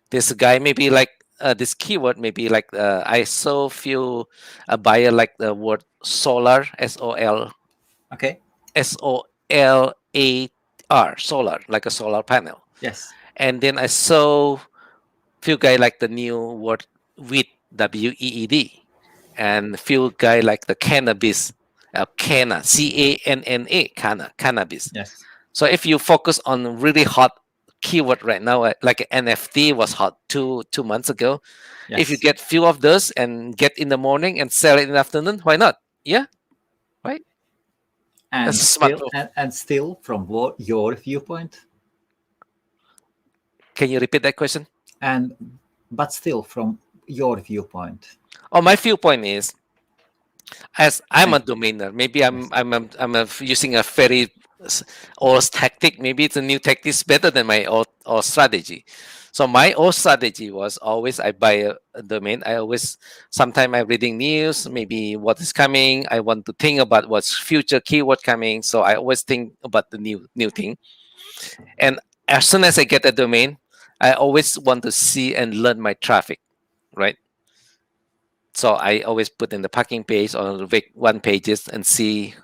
this guy maybe like this keyword. Maybe like I saw few a buyer like the word solar, Okay. SOLAR, solar, like a solar panel. Yes. And then I saw few guy like the new word weed, WEED, and few guy like the cannabis, canna, CANNA, cannabis. Yes. So if you focus on really hot keyword right now, like NFT was hot two months ago. If you Yes. get few of those and get in the morning and sell it in the afternoon, why not? Yeah, right. That's And a smart still, move. and still, from what your viewpoint, Can you repeat that question? and but still from your viewpoint. Oh, my viewpoint is, as I'm a And domainer, maybe I'm yes. using a very old tactic. Maybe it's a new tactic is better than my old strategy. So my old strategy was always I buy a domain. I always sometime I'm reading news, maybe what is coming. I want to think about what's future keyword coming. So I always think about the new thing. And as soon as I get a domain, I always want to see and learn my traffic, right? So I always put in the parking page or the one pages and see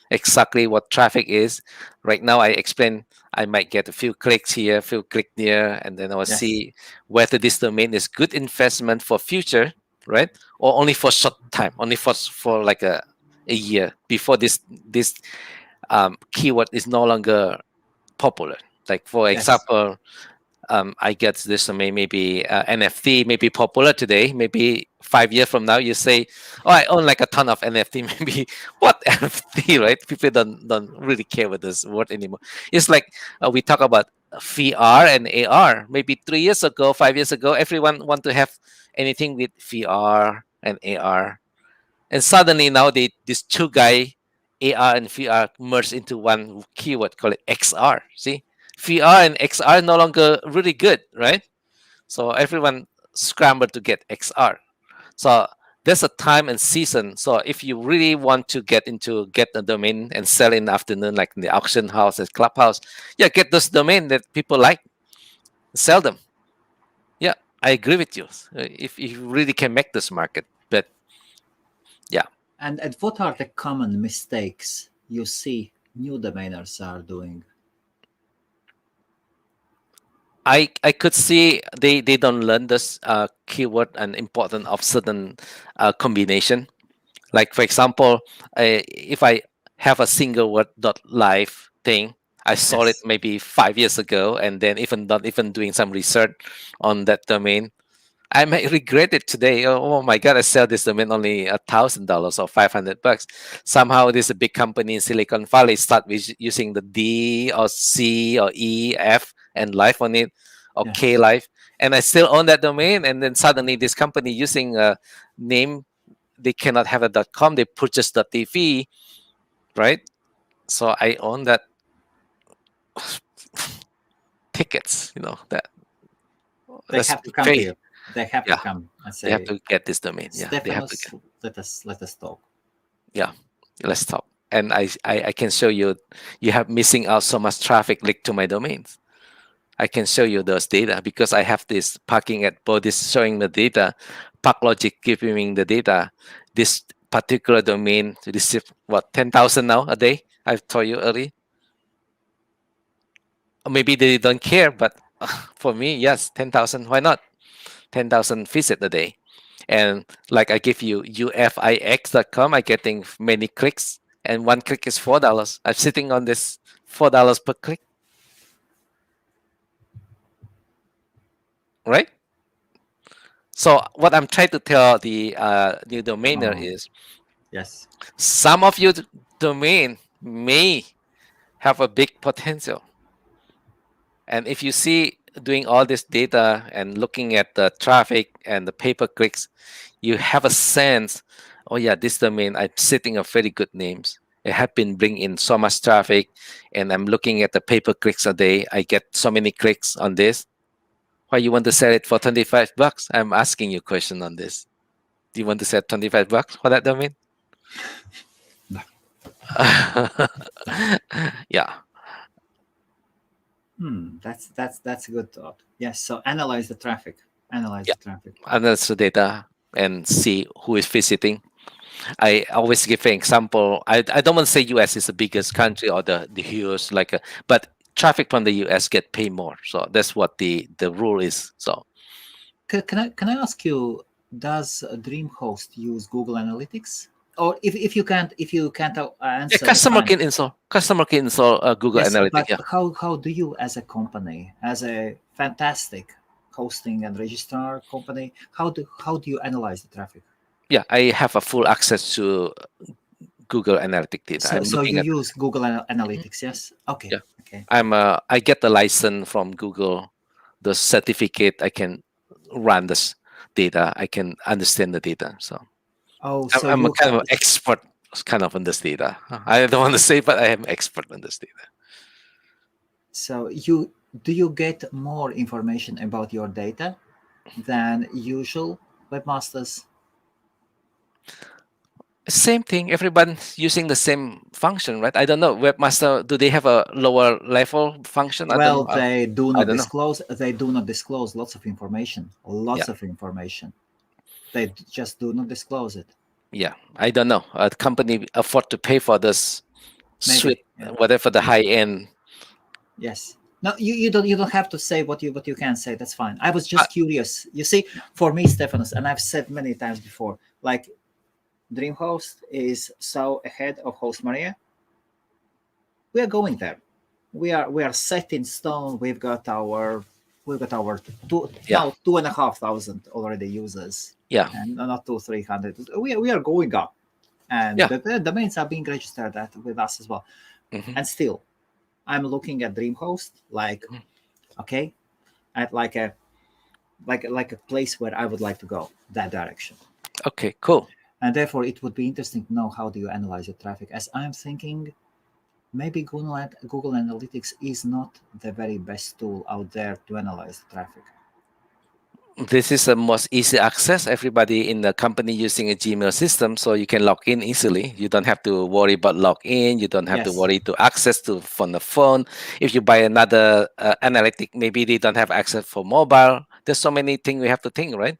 exactly what traffic is. Right now, I explain I might get a few clicks here, a few click there, and then I will Yes. see whether this domain is good investment for future, right? Or only for short time, only for like a year before this keyword is no longer popular. Like for Yes. example, I get this maybe NFT may be popular today. Maybe 5 years from now, you say, "Oh, I own like a ton of NFT." Maybe what NFT, right? People don't really care with this word anymore. It's like we talk about VR and AR. Maybe 3 years ago, 5 years ago, everyone want to have anything with VR and AR, and suddenly now these two guy AR and VR merged into one keyword, call it XR. See, VR and XR no longer really good, right? So everyone scrambled to get XR. So there's a time and season. So if you really want to get a domain and sell in the afternoon, like in the auction house and clubhouse, yeah, get those domain that people like, sell them. Yeah, I agree with you. If you really can make this market, but yeah. And what are the common mistakes you see new domainers are doing? I could see they don't learn this keyword and important of certain combination. Like for example, if I have a single word dot live thing, I saw it Yes. maybe 5 years ago, and then even not even doing some research on that domain, I might regret it today. Oh my God, I sell this domain only $1,000 or $500. Somehow, this a big company in Silicon Valley start with using the D or C or E, F, and life on it, or K Yes. life, and I still own that domain. And then suddenly, this company using a name they cannot have a .com, they purchase .tv, right? So I own that tickets. They That's have to come to pay. you. They have to Yeah, come and they have say, to get this domain. Yeah, they have to Stefanus, get. let us talk. Yeah, let's talk. And I can show you, you have missing out so much traffic linked to my domains. I can show you those data because I have this parking at Bodis showing the data, ParkLogic giving me the data. This particular domain receive what 10,000 now a day. I told you early. Or maybe they don't care, but for me, yes, 10,000. Why not? 10,000 visit a day. And like I give you ufix.com, I getting many clicks, and one click is $4. I'm sitting on this $4 per click, right? So what I'm trying to tell the new domainer Oh, is yes. some of your domain may have a big potential. And if you see doing all this data and looking at the traffic and the pay per clicks, you have a sense, oh yeah, this domain I'm sitting on very good names. It have been bringing in so much traffic, and I'm looking at the pay per clicks a day. I get so many clicks on this. Why you want to sell it for $25? I'm asking you a question on this. Do you want to sell $25 for that domain? Yeah. That's a good thought. Yes. So analyze the traffic. Analyze Yeah. the traffic. Analyze the data and see who is visiting. I always give an example. I don't want to say US is the biggest country or the huge but traffic from the US get paid more. So that's what the rule is. So Can I ask you? Does Dreamhost use Google Analytics? Or if you can't yeah, answer, that's fine. customer can install Google Yes, Analytics. but Yeah. how do you, as a company, as a fantastic hosting and registrar company, how do you analyze the traffic? Yeah, I have a full access to Google Analytics data. So I'm so looking you at use Google Mhm. Analytics, yes? Okay, Yeah. okay. I get the license from Google, the certificate. I can run this data. I can understand the data. So Oh, I'm, so I'm a you kind of expert kind of on this data. I don't want to say, but I am expert on this data. so you do you get more information about your data than usual webmasters? Same thing. Everyone's using the same function, right? I don't know. Webmaster, do they have a lower level function? I don't Well, know. they do I not don't know. disclose. They do not disclose lots of information. Yeah, Lots of information. They just do not disclose it. yeah. I don't know. A company afford to pay for this suite, Maybe, yeah. whatever the high end. Yes. No, you don't have to say what you can say. That's fine. I was Uh, just curious. You see, for me, Stefanus, and I've said many times before, like Dreamhost is so ahead of Host Maria. We are going there. We are set in stone. We've got our yeah, 2,500 already users, yeah, and not 200-300. We are going up, and yeah. the domains are being registered with us as well. Hmm. And still, I'm looking at Dreamhost like, Hmm. okay, at like a place where I would like to go that direction. Okay, cool. And therefore, it would be interesting to know how do you analyze your traffic. As I'm thinking, maybe Google Analytics is not the very best tool out there to analyze the traffic. This is the most easy access. Everybody in the company using a Gmail system, so you can log in easily. You don't have to worry about login. You don't have to Yes, worry to access to from the phone. If you buy another analytic, maybe they don't have access for mobile. There's so many things we have to think, right?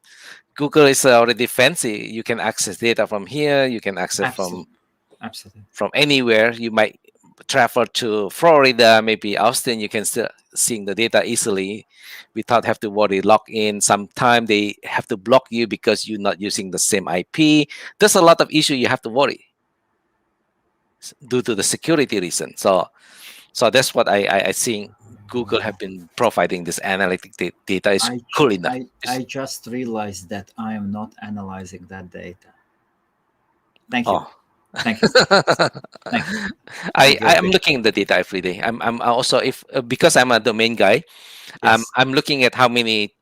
Google is already fancy. You can access data from here. You can access absolutely, absolutely. from anywhere. You might travel to Florida, maybe Austin. You can still seeing the data easily without have to worry log in. Sometime they have to block you because you're not using the same IP. There's a lot of issue you have to worry due to the security reason. So that's what I think Google have been providing this analytic data is I cool enough. I just realized that I am not analyzing that data. Thank you, Oh. thank you, Stefanus. Thank you. I'm I am guilty. looking at the data every day. I'm also if because I'm a domain guy, Yes, I'm looking at how many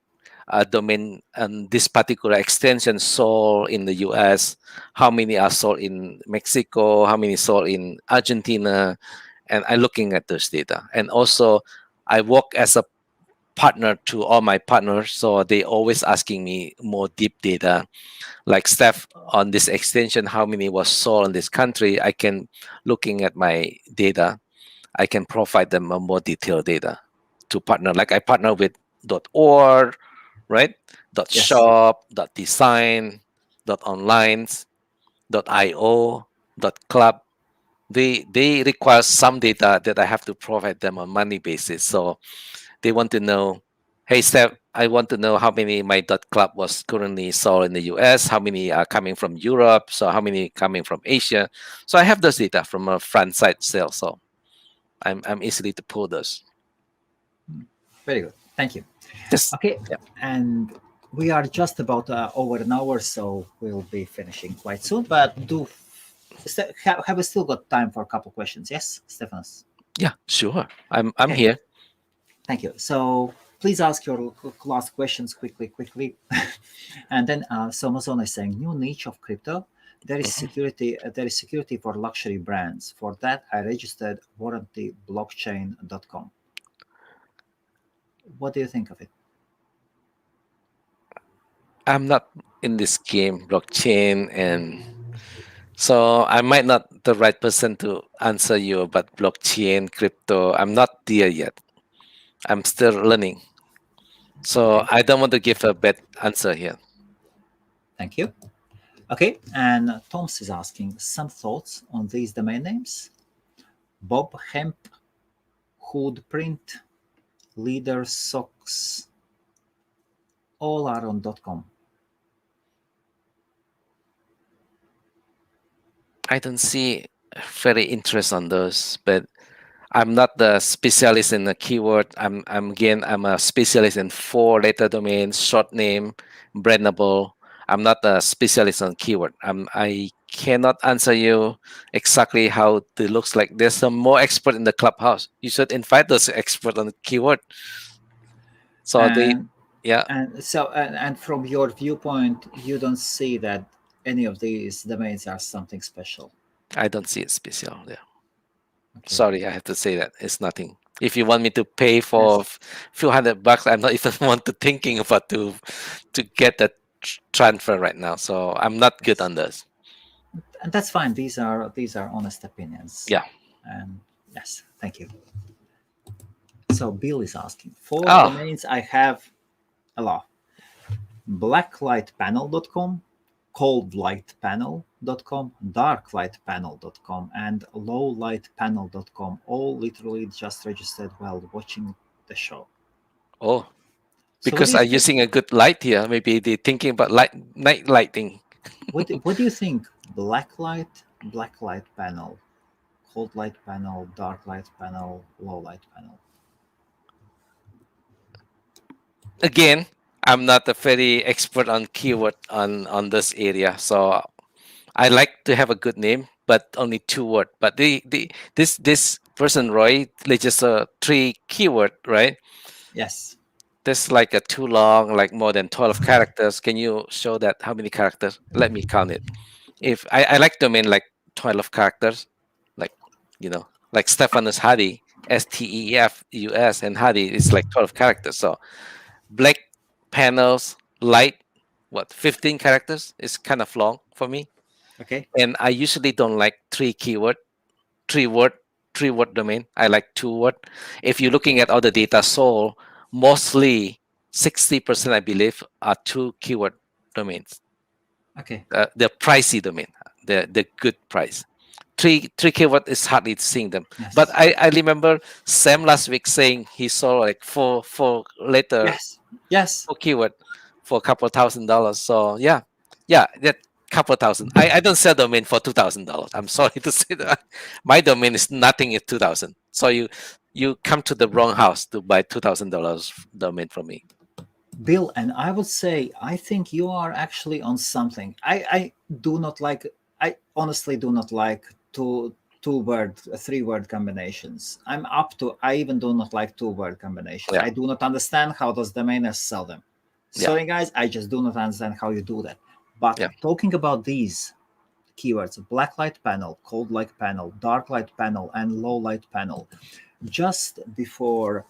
domain and this particular extension sold in the US, how many are sold in Mexico, how many sold in Argentina, and I'm looking at those data. And also, I work as a partner to all my partners, so they always asking me more deep data. Like Steph on this extension, how many was sold in this country? I can looking at my data. I can provide them a more detailed data. to partner. Like I partner with .org, right? Yes. .shop, .design, .online, .io, .club. They require some data that I have to provide them on monthly basis. So they want to know, hey Steph, I want to know how many my .club was currently sold in the US, how many are coming from Europe, so how many coming from Asia. So I have those data from a front side sale. So I'm easily to pull those. Very good. Thank you. Just Okay. yeah. And we are just about over an hour, so we'll be finishing quite soon. But have we still got time for a couple questions? Yes, Stefanus. Yeah, sure. I'm Okay. here. Thank you. So please ask your last questions quickly. And then Somazon is saying new niche of crypto. There is Mhm. security. There is security for luxury brands. For that, I registered warrantyblockchain.com. What do you think of it? I'm not in this game, blockchain, and so I might not the right person to answer you about blockchain, crypto. I'm not there yet. I'm still learning. So Okay. I don't want to give a bad answer here. Thank you. Okay. And Toms is asking some thoughts on these domain names. Bob Hemp, Hood Print, Leader Socks, all are on .com. I don't see very interest on those, but I'm not the specialist in the keyword. I'm a specialist in 4-letter domains, short name, brandable. I'm not a specialist on keyword. I cannot answer you exactly how it looks like. There's some more expert in the clubhouse. You should invite those expert on the keyword. So they, And yeah, and from your viewpoint, you don't see that any of these domains are something special. I don't see it special there. Okay. Sorry, I have to say that it's nothing. If you want me to pay for Yes. a few $100, I'm not even want to thinking about to get that transfer right now. So I'm not good Yes. on this. And that's fine. These are honest opinions. Yeah. And yes, thank you. So Bill is asking for Oh, domains I have a lot. Blacklightpanel.com, coldlightpanel.com, darklightpanel.com, and lowlightpanel.com, all literally just registered while watching the show. oh, So what do because you I'm think? using a good light here. Maybe they're thinking about night lighting. What do you think? Black light panel, cold light panel, dark light panel, low light panel. Again, I'm not a very expert on keyword on this area. So I like to have a good name, but only 2 word. But this person Roy, they just 3 keyword, right? Yes. This like a too long, like more than 12 characters. Can you show that how many characters? Let me count it. If I like domain like 12 characters, like like Stefanus Hadi, Stefanus, and Hadi is like 12 characters. So black panels, light, what 15 characters is kind of long for me. Okay. And I usually don't like 3 keyword, 3 word, 3 word domain. I like 2 word. If you're looking at all the data sold, mostly 60% I believe are 2 keyword domains. Okay. The pricey domain, the good price. Three keyword is hardly seeing them. But Yes. I remember Sam last week saying he saw like four letter Yes. Yes. for keyword for a couple $1,000. So yeah, that couple thousand. I don't sell domain for $2,000. I'm sorry to say that my domain is nothing at 2,000. So you come to the wrong house to buy $2,000 domain from me. Bill, and I would say I think you are actually on something. I do not like. I honestly do not like two word, 3 word combinations. I'm up to. I even do not like 2 word combinations. Yeah, I do not understand how those domainers sell them. yeah, Sorry, guys, I just do not understand how you do that. But yeah. talking about these keywords: black light panel, cold light panel, dark light panel, and low light panel. Just before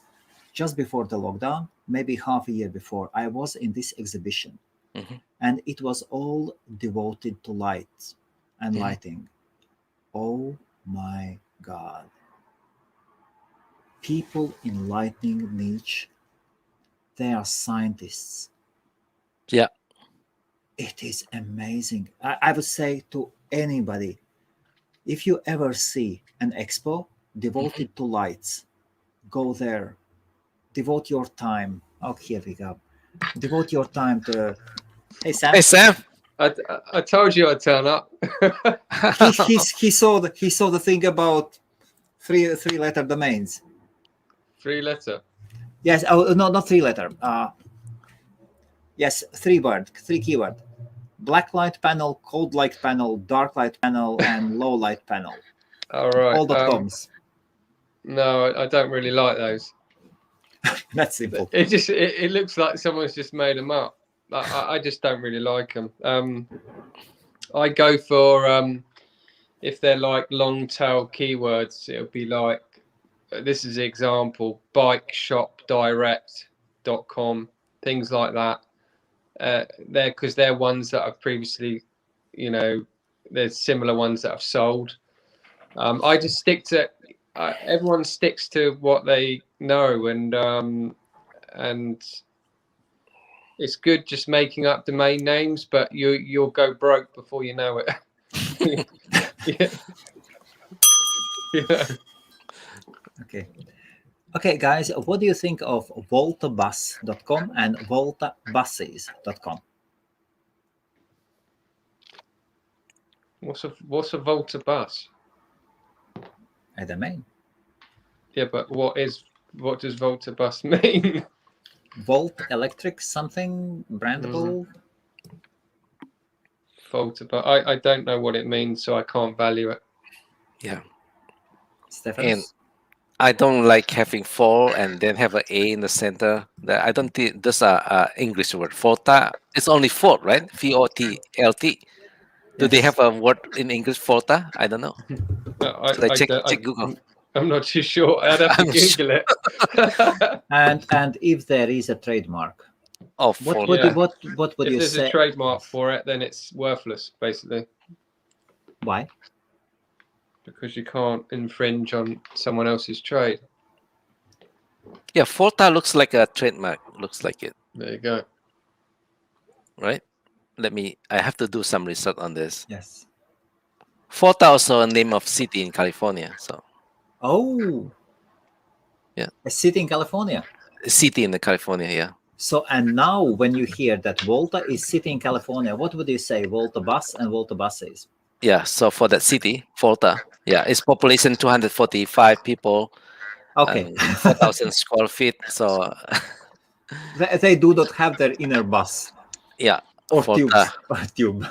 just before the lockdown, maybe half a year before, I was in this exhibition, Hmm. and it was all devoted to lights and Hmm. lighting. Oh my God. People in lightning niche, they are scientists. Yeah. It is amazing. I would say to anybody, if you ever see an expo Mhm. devoted to lights, go there. Devote your time. Oh, here we go. Devote your time to. Hey Hey, Sam. Sam. I told you I'd turn up. He saw the thing about three letter domains. 3-letter. Yes. Oh no, not three letter. Yes, three keyword. Black light panel, cold light panel, dark light panel, and low light panel. All right. All dot coms. No, I don't really like those. That's simple. It looks like someone's just made them up. I just don't really like them. I go for if they're like long tail keywords, it'll be like this is the example: bikeshopdirect.com, things like that. They're because they're ones that I've previously, there's similar ones that I've sold. I just stick to everyone sticks to what they know, and it's good just making up domain names, but you'll go broke before you know it. Yeah. Yeah. Okay, guys, what do you think of voltabus.com and voltabuses.com? What's a Volta bus? A domain. Yeah, but what does Volta bus mean? Volt Electric something brandable. Volta bus. I don't know what it means, so I can't value it. Yeah. Stefanus? And I don't like having four and then have an A in the center. That I don't think this English word. Forta. It's only fort, right? FOTLT. Do they Yes. have a word in English, Forta? I don't know. Should I check I Google? I'm not too sure. I'd have to I'm sure. Google it. And if there is a trademark, Oh, what Forta. would you, Yeah. what would If you there's a say? trademark for it, then it's worthless, basically, Why? because you can't infringe on someone else's trade. Yeah, Forta looks like a trademark. Looks like it, There you go. right? I have to do some research on this. Yes. Forta also a name of city in California. So Oh. Yeah. A city in California. a city in the California, yeah. So, and now when you hear that Volta is city in California, what would you say? Volta bus and Volta buses. Yeah, so for that city, Forta, yeah, its population 245 people Okay. and 4,000 square feet. So They do not have their inner bus yeah, or Forta tubes or tube.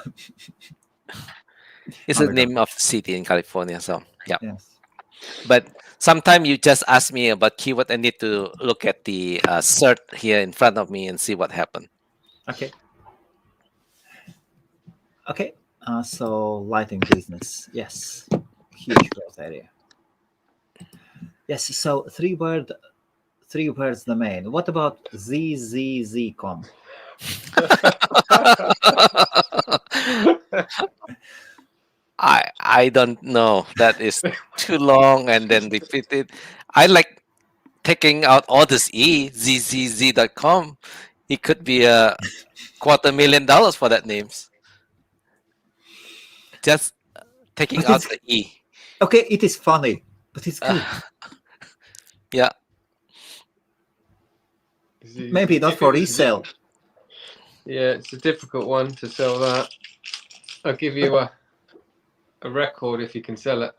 is Oh the my God. name of city in California. So yeah, Yes. but sometime you just ask me about keyword. I need to look at the cert here in front of me and see what happened. Okay. Okay. So lighting business. Yes. Huge growth area. Yes. So three words domain. What about ZZZcom? I don't know. That is too long and then repeated. I like taking out all this zzz.com. It could be a $250,000 for that names. Just taking But out it's the e. okay. It is funny, but it's good. Yeah. Maybe not for resale. Yeah, it's a difficult one to sell that. I'll give you a record if you can sell it.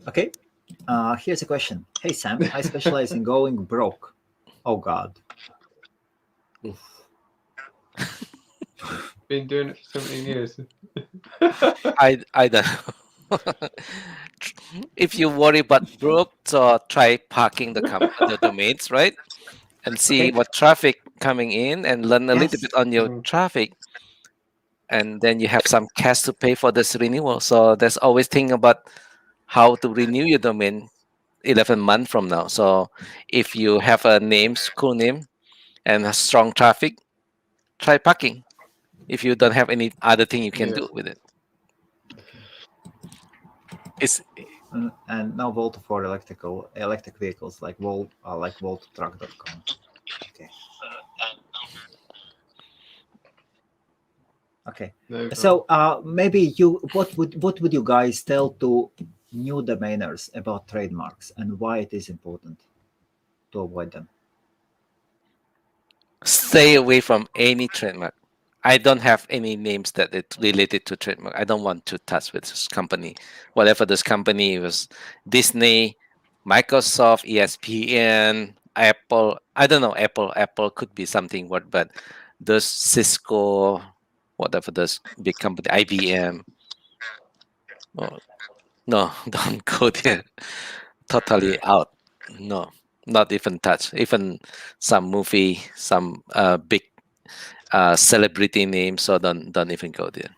Okay. Here's a question. Hey Sam, I specialize in going broke. Oh God. Oof. Been doing it for 17 years. I don't know. If you worry about broke, so try parking the domains, right? And see Okay. what traffic coming in and learn a little Yes. bit on your traffic. And then you have some cash to pay for this renewal. So there's always thing about how to renew your domain 11 months from now. So if you have a name, cool name, and a strong traffic, try parking. If you don't have any other thing you can Yeah. do with it. It's And now Volt for electric vehicles like volttruck.com. Okay. Okay. No, So maybe what would you guys tell to new domainers about trademarks and why it is important to avoid them? stay away from any trademark. I don't have any names that it's related to trademark. I don't want to touch with this company. Whatever this company was, Disney, Microsoft, ESPN, Apple. I don't know. Apple could be something. But those Cisco, whatever those big company, IBM. Oh, no, don't go there. Totally out. No, not even touch. Even some movie, some big celebrity names, so don't even go there.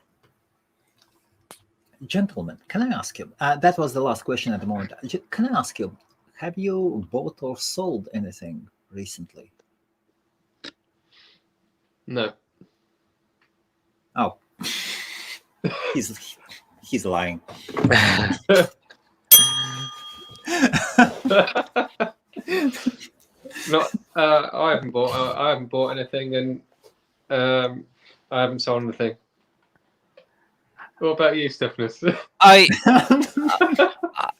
Gentlemen, can I ask you? That was the last question at the moment. Can I ask you? Have you bought or sold anything recently? No. Oh, he's lying. Not. I haven't bought anything, and I haven't sold anything. What about you, Stefanus? I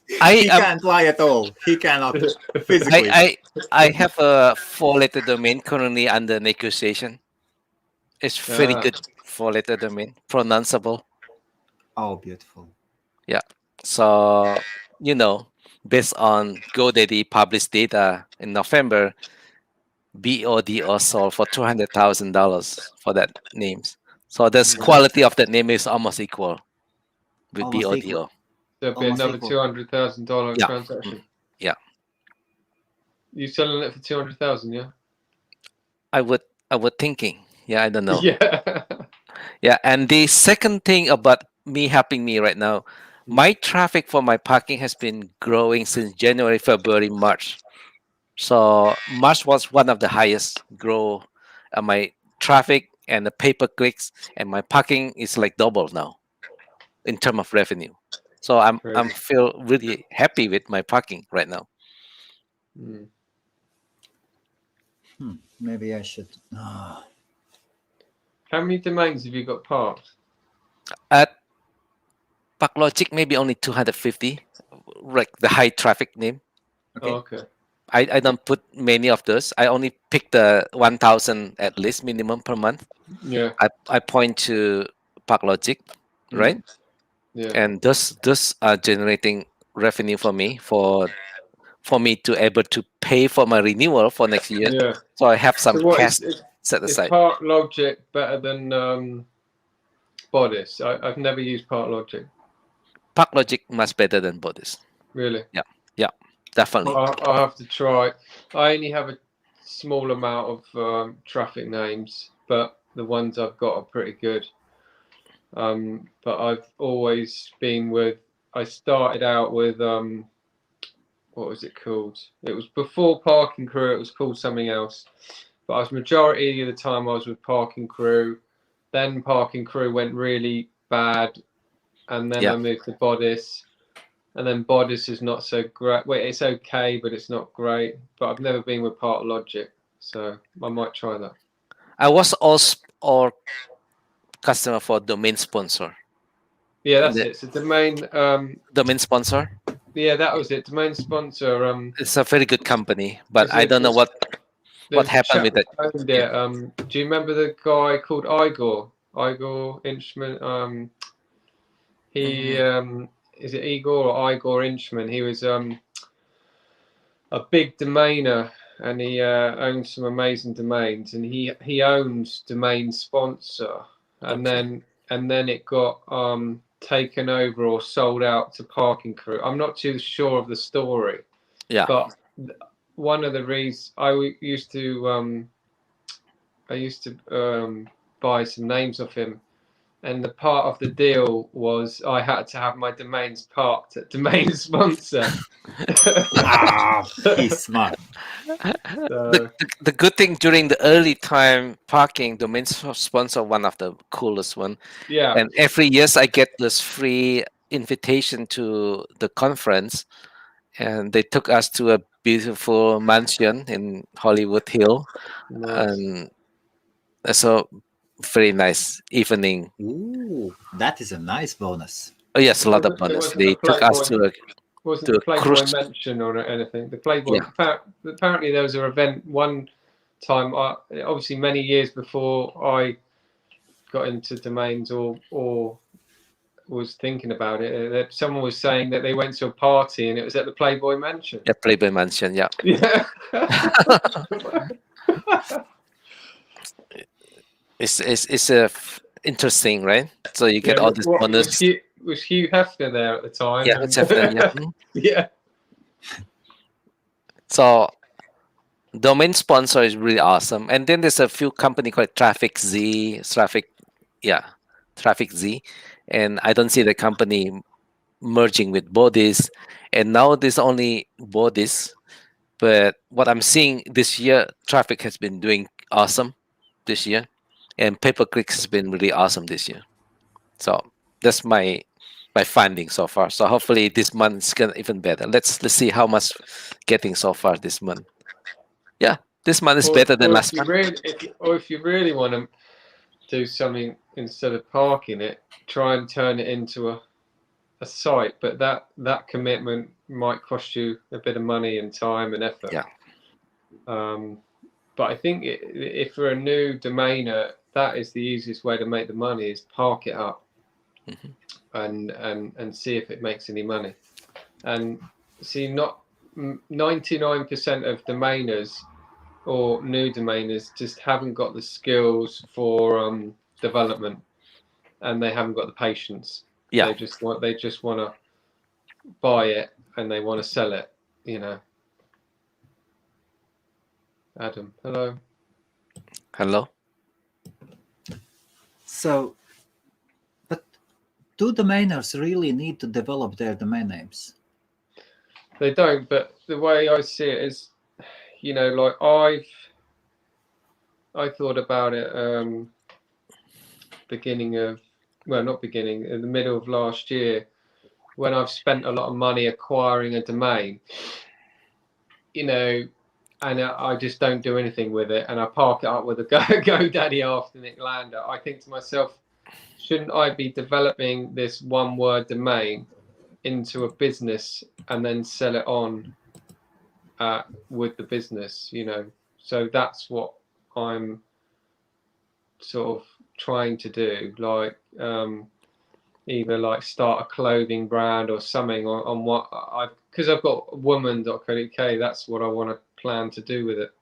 He can't lie at all. He cannot physically. I have a 4-letter domain currently under negotiation. It's very good 4-letter domain, pronounceable. Oh, beautiful. Yeah. So based on GoDaddy published data in November, BODO sold for $200,000 for that names. So the quality of that name is almost equal with Almost BODO. equal. There'll be Almost another equal. $200,000 Yeah. transaction. Yeah. You selling it for 200,000? Yeah. I would thinking. Yeah, I don't know. Yeah. Yeah, and the second thing about me helping me right now, my traffic for my parking has been growing since January, February, March. So March was one of the highest grow my traffic and the pay per clicks, and my parking is like double now in terms of revenue. So I'm feel really happy with my parking right now. Maybe I should. How many domains have you got parked? At ParkLogic, maybe only 250, like the high traffic name. Okay. Oh, okay. I don't put many of those. I only pick the 1,000 at least minimum per month. Yeah. I point to ParkLogic, right? Yeah. And those are generating revenue for me me to able to pay for my renewal for next year. Yeah. So I have some So what cash is set aside. ParkLogic better than Bodis? I've never used ParkLogic. ParkLogic much better than Bodis. Really? Yeah, definitely. I'll have to try. I only have a small amount of traffic names, but the ones I've got are pretty good. But I've always been with. I started out with what was it called? It was before Parking Crew. It was called something else. But I was majority of the time I was with Parking Crew. Then Parking Crew went really bad, and then I moved to Bodis. And then Bodis is not so great. Wait, it's okay, but it's not great. But I've never been with ParkLogic, so I might try that. I was all customer for domain sponsor. Yeah, that's it. It's a domain. Domain sponsor. Yeah, that was it. Domain sponsor. It's a very good company, but I don't know what happened with it. Do you remember the guy called Igor? Igor Inchman. He is it Igor or Igor Inchman? He was a big domainer, and he owned some amazing domains, and he owns domain sponsor, and then it got taken over or sold out to Parking Crew. I'm not too sure of the story. Yeah. But one of the reasons I used to buy some names off him, and the part of the deal was I had to have my domains parked at domain sponsor. He's smart. The good thing during the early time, parking domain sponsor one of the coolest one. Yeah. And every year I get this free invitation to the conference, and they took us to a beautiful mansion in Hollywood Hill, Nice. and so very nice evening. Ooh, that is a nice bonus. Oh yes, a lot of It bonus. wasn't They a took us Playboy. to Wasn't to the a Playboy cruise. mention or anything? The Playboy. Apparently, there was an event one time. Obviously, many years before I got into domains or was thinking about it, that someone was saying that they went to a party and it was at the Playboy Mansion. Yeah, Playboy Mansion. Yeah. Yeah. It's interesting, right? So you get all this bonus. Was Hugh Hefner there at the time? Yeah, it's happening. Yeah. Mhm. Yeah. So domain sponsor is really awesome, and then there's a few company called Traffic Z, and I don't see the company merging with bodies, and now there's only bodies. But what I'm seeing this year, Traffic has been doing awesome this year, and pay-per-click has been really awesome this year. So that's my finding so far. So hopefully this month is gonna even better. Let's see how much getting so far this month. Yeah, this month is better than last month. If you really want to do something instead of parking it, try and turn it into a site. But that commitment might cost you a bit of money and time and effort. Yeah. But I think if you're a new domainer, that is the easiest way to make the money, is park it up and see if it makes any money. And see, not 99% of domainers or new domainers just haven't got the skills for development, and they haven't got the patience. Yeah. They just want to buy it and they want to sell it, you know. Adam, hello. Hello. So, but do domainers really need to develop their domain names? They don't, but the way I see it is, you know, like I thought about it in the middle of last year, when I've spent a lot of money acquiring a domain, you know, and I just don't do anything with it, and I park it up with a GoDaddy after Nick Lander. I think to myself, shouldn't I be developing this one-word domain into a business and then sell it on with the business, you know? So that's what I'm sort of trying to do, like either like start a clothing brand or something on what because I've got woman.co.uk. That's what I want to plan to do with it.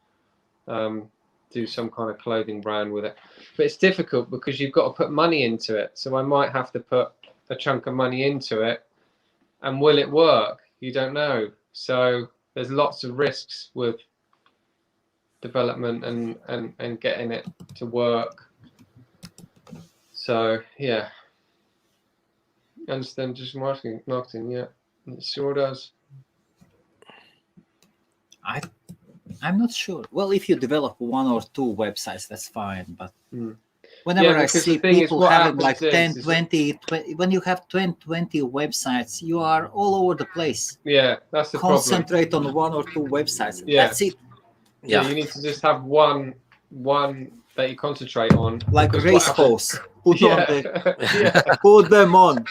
Do some kind of clothing brand with it, but it's difficult because you've got to put money into it. So I might have to put a chunk of money into it, and will it work? You don't know. So there's lots of risks with development and getting it to work. So yeah, understand just marketing. Yeah, it sure does. I'm not sure. Well, if you develop one or two websites, that's fine. But whenever I see people having like 10, 20, when you have 10, 20 websites, you are all over the place. Yeah, that's the Concentrate problem. on one or two websites. Yeah. That's it. Yeah, you need to just have one that you concentrate on. Like race course. Put them on.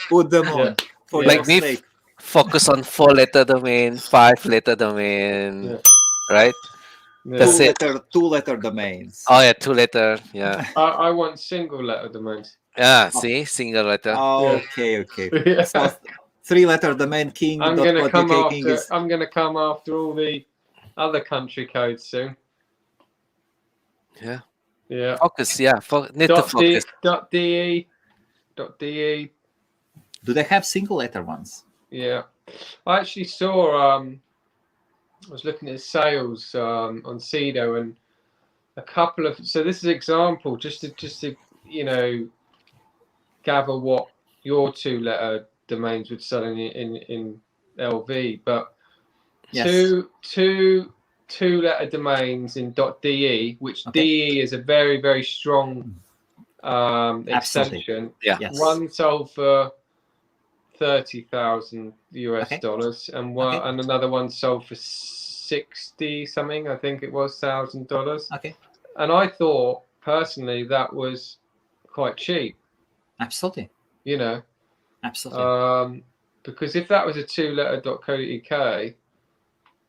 For like me, sake. focus on 4-letter domain, 5-letter domain, right? Yeah. That's it. Two-letter domains. Oh yeah, 2-letter. Yeah. I want single-letter domains. Yeah. See, single letter. Okay. Yeah. So 3-letter domain king. I'm gonna come after all the other country codes soon. Yeah. Yeah. Focus. Yeah. Need to focus. .de. Do they have single-letter ones? Yeah. I actually saw. I was looking at sales on Cedo, and a couple of. So this is an example, just to you know, gather what your 2-letter domains would sell in LV, but yes. two-letter domains in .de, which DE is a very, very strong extension. Yeah. Yes. One sold for $30,000 US Okay. dollars, and Okay. and another one sold for 60 something, I think it was, $1,000. Okay. And I thought personally that was quite cheap, Absolutely. you know, Absolutely. because if that was a 2-letter.co.uk,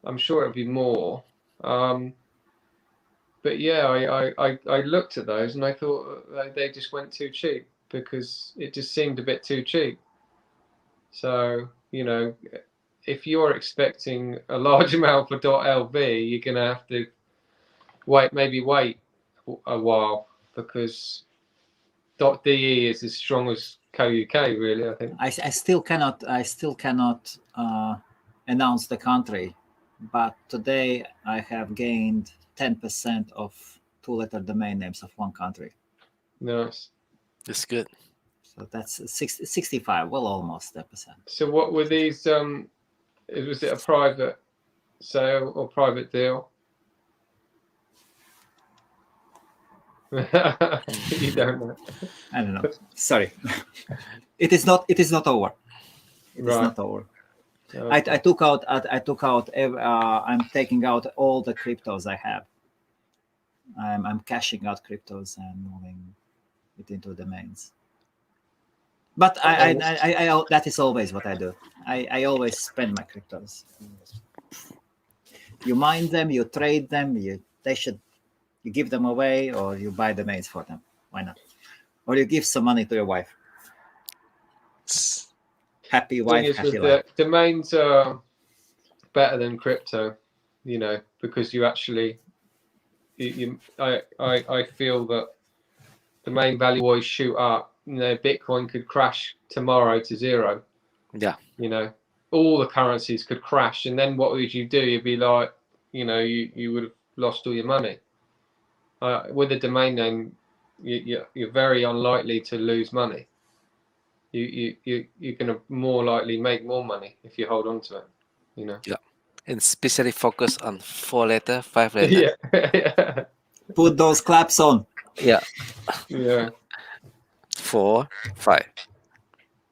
I'm sure it'd be more. But yeah, I looked at those and I thought they just went too cheap, because it just seemed a bit too cheap. So, you know, if you're expecting a large amount for .lv, you're gonna have to wait a while, because .de is as strong as .co.uk, really, I think. I still cannot announce the country, but today I have gained 10% of 2-letter domain names of one country. Nice. That's good. So that's 65, well, almost 10%. So what were these? Was it a private sale or private deal? You don't know. I don't know. Sorry. It is not over. It is Right. not over. Okay. I took out. I'm taking out all the cryptos I have. I'm cashing out cryptos and moving it into domains. But I that is always what I do. I always spend my cryptos. You mine them, you trade them, you give them away, or you buy domains for them. Why not? Or you give some money to your wife. Happy wife, Thing is, happy with life. the domains are better than crypto, you know, because you actually, I feel that domain value always shoot up. You know, Bitcoin could crash tomorrow to zero. Yeah. You know, all the currencies could crash, and then what would you do? You'd be like, you know, you would have lost all your money. With a domain name, you're very unlikely to lose money. You're gonna more likely make more money if you hold on to it, you know. Yeah. And especially focus on 4-letter, 5-letter. Yeah. Put those claps on. Yeah. Yeah. 4, 5.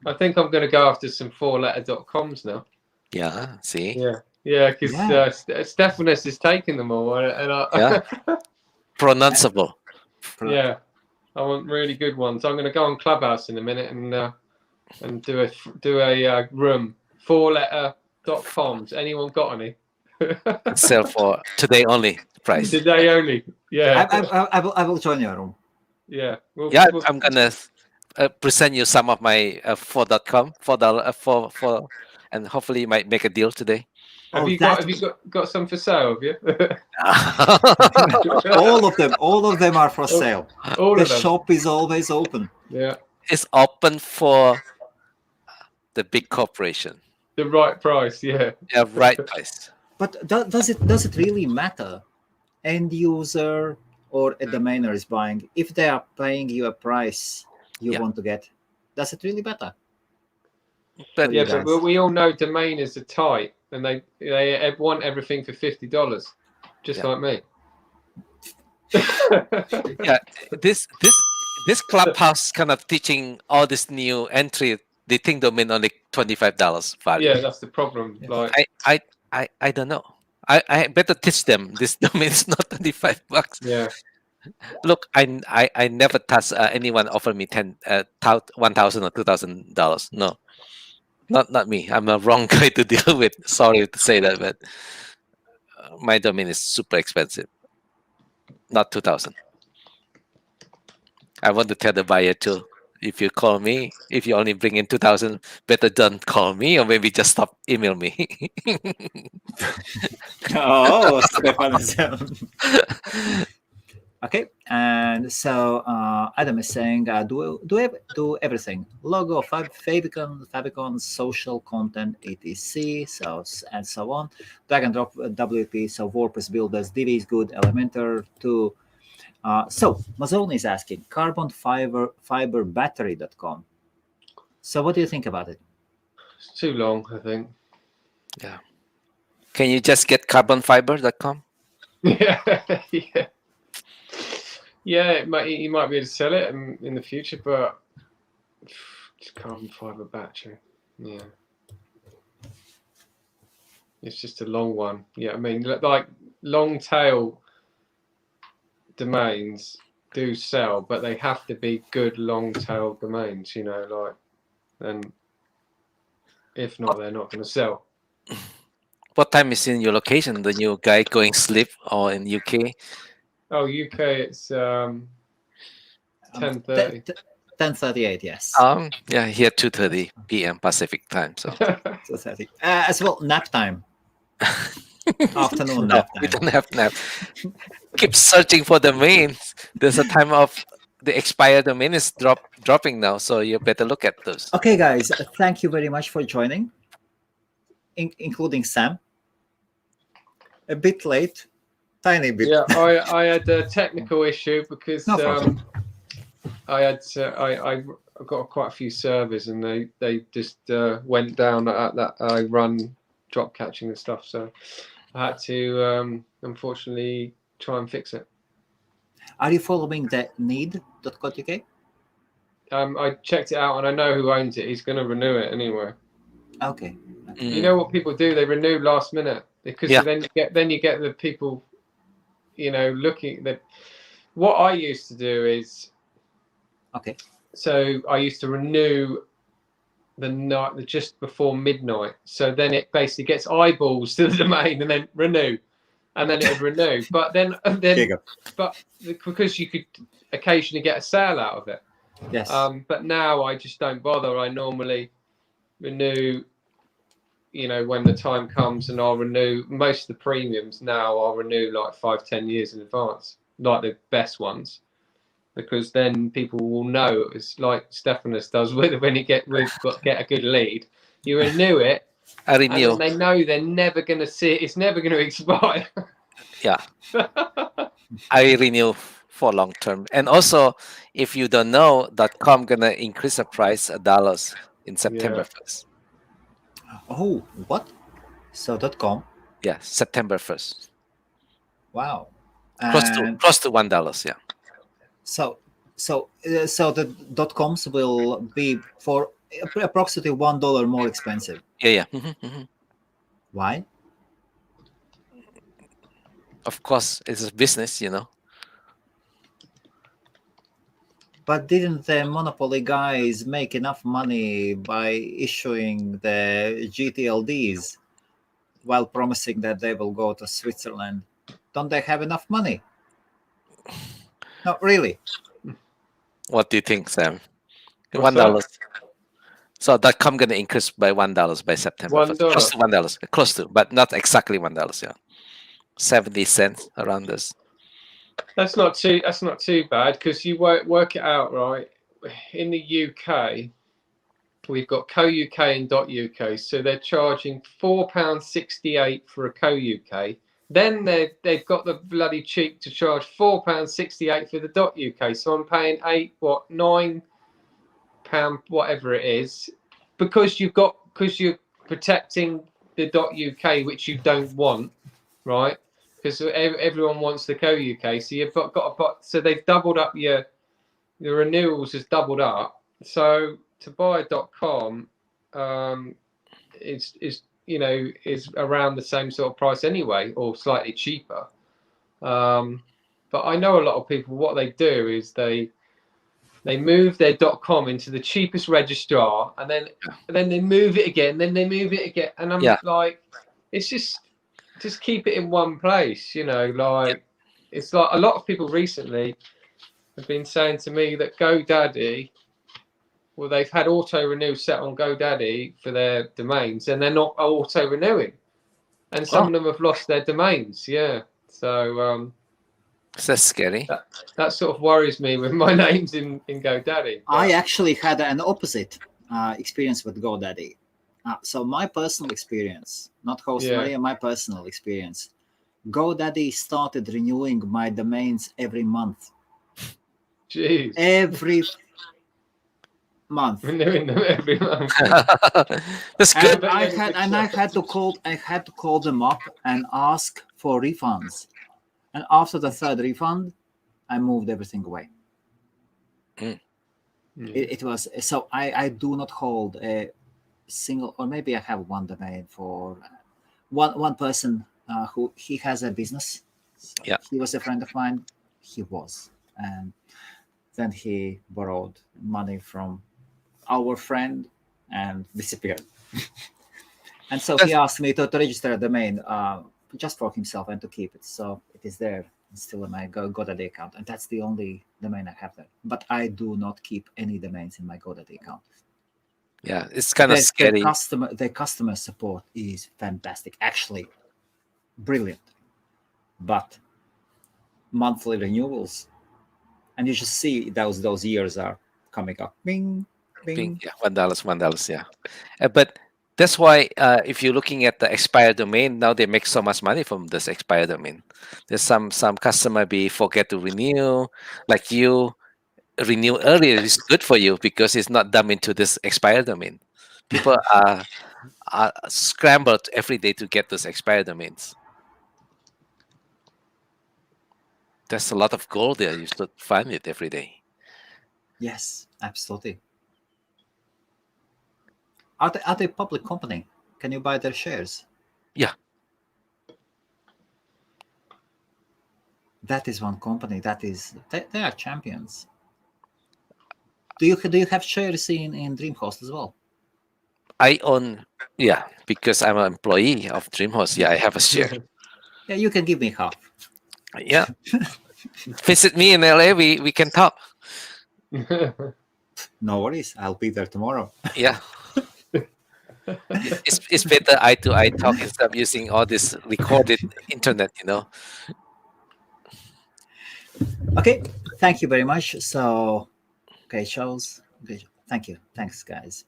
I think I'm gonna go after some 4-letter.coms now. Yeah. See. Yeah, because Yeah. Stefanus is taking them all, and Yeah. Pronounceable. yeah, I want really good ones. I'm gonna go on Clubhouse in a minute and do a room 4-letter.coms. Anyone got any? Sell for today only price. Today only. Yeah. I will join your room. Yeah. Yeah, I'm gonna present you some of my 4.com, $4, and hopefully you might make a deal today. Have you got some for sale? Have you? all of them are for sale. All The of them. shop is always open. Yeah. It's open for the big corporation. The right price. Yeah. Yeah, right price. But does it really matter? End user or a domainer is buying, if they are paying you a price you want to get, does it really matter? But yeah, but we all know domainers are tight, and they want everything for $50, just like me. Yeah, this Clubhouse kind of teaching all this new entry. They think domain only $25 value. Yeah, that's the problem. Yeah. Like I don't know. I better teach them this domain is not $25. Yeah. Look, I never touch anyone offer me $1,000 or $2,000. No, not me. I'm a wrong guy to deal with. Sorry to say that, but my domain is super expensive. Not 2,000. I want to tell the buyer too. If you call me, if you only bring in 2,000, better don't call me, or maybe just stop email me. Oh, Stefanus. Okay, and so Adam is saying, do everything: logo, favicon, social content, etc. And so on. Drag and drop WP. So WordPress builders, Divi is good. Elementor too. So Mazone is asking carbonfiberbattery.com. So what do you think about it? It's too long, I think. Yeah. Can you just get carbonfiber.com? Yeah. Yeah, you might be able to sell it in the future, but just carbon fiber battery. Yeah. It's just a long one. Yeah, I mean, like long tail domains do sell, but they have to be good long tail domains, you know, like, and if not, they're not going to sell. What time is in your location? The new guy going sleep or in UK? Oh, UK, it's 10:30. 10:38, yes. Yeah, here 2:30 p.m. Pacific time. So 2:30. As well, nap time. Afternoon no, nap we time. don't have nap. Keep searching for domains. There's a time of the expired domain is dropping now, so you better look at those. Okay, guys, thank you very much for joining, including Sam. A bit late, tiny bit. Yeah, I had a technical issue because No problem. I got quite a few servers and they just went down at that I run drop catching and stuff, so I had to unfortunately try and fix it. Are you following the need.co.uk? I checked it out and I know who owns it. He's going to renew it anyway. Okay. You know what people do? They renew last minute because Yeah. then you get the people, you know, looking. What I used to do is, Okay. so I used to renew the night just before midnight. So then it basically gets eyeballs to the domain and then renew, and then it would renew. But then because you could occasionally get a sale out of it. Yes. But now I just don't bother. I normally renew, you know, when the time comes, and I'll renew most of the premiums now. I'll renew like 5-10 years in advance, like the best ones, because then people will know. It's like Stefanus does when you get a good lead. You renew it, I renew. and then they know they're never going to see it. It's never going to expire. Yeah. I renew for long term. And also, if you don't know, .com gonna increase the price $1 in September 1st. Oh, what? So .com. Yeah, September 1st. Wow. Close to $1. Yeah. So the .coms will be for approximately $1 more expensive. Yeah. Why? Of course, it's a business, you know. But didn't the monopoly guys make enough money by issuing the GTLDs while promising that they will go to Switzerland? Don't they have enough money? No, really. What do you think, Sam? What's $1. that? So .com gonna increase by $1 by September 1st. $1. Close to $1. Close to, but not exactly $1. Yeah, 70 cents around this. That's not too bad, because you work it out, right? In the UK, we've got co.uk and .uk, so they're charging £4.68 for a co.uk. Then they've got the bloody cheek to charge £4.68 for the .uk. So I'm paying £9, whatever it is, because you're protecting the .uk, which you don't want, right? Because everyone wants the co.uk, so you've so they've doubled up your renewals has doubled up. So to buy a .com is around the same sort of price anyway, or slightly cheaper. But I know a lot of people, what they do is they move their .com into the cheapest registrar, and then they move it again, then they move it again, and I'm like, it's just keep it in one place, you know. Like it's like a lot of people recently have been saying to me that GoDaddy, well, they've had auto renew set on GoDaddy for their domains, and they're not auto renewing, and some of them have lost their domains. Yeah, so that's scary. That sort of worries me with my names in GoDaddy. I actually had an opposite experience with GoDaddy. So my personal experience, not Host Maria, my personal experience, GoDaddy started renewing my domains every month. Jeez. Every month. Renewing them every month. That's good. And I had to call them up and ask for refunds. And after the third refund, I moved everything away. It was so I do not hold a single, or maybe I have one domain for one person who he has a business. So Yeah. he was a friend of mine. He was, and then he borrowed money from our friend and disappeared. And so he asked me to register a domain just for himself and to keep it. So it is there. It's still in my GoDaddy account. And that's the only domain I have there. But I do not keep any domains in my GoDaddy account. Yeah, it's kind of scary. The customer support is fantastic. Actually, brilliant. But monthly renewals, and you just see those years are coming up. Bing, bing. Yeah, $1. Yeah. But that's why if you're looking at the expired domain, now they make so much money from this expired domain. There's some customer forget to renew, like you renew earlier is good for you because it's not dumped into this expired domain. People are scrambled every day to get those expired domains. There's a lot of gold there. You should find it every day. Yes, absolutely. Are they a public company? Can you buy their shares? Yeah. That is one company. They are champions. Do you have shares in Dreamhost as well? I own, yeah, because I'm an employee of Dreamhost. Yeah, I have a share. Yeah, you can give me half. Yeah. Visit me in LA. We can talk. No worries. I'll be there tomorrow. Yeah. It's better eye to eye talk instead of using all this recorded internet, Okay. Thank you very much. So, okay, Charles. Okay, thank you. Thanks, guys.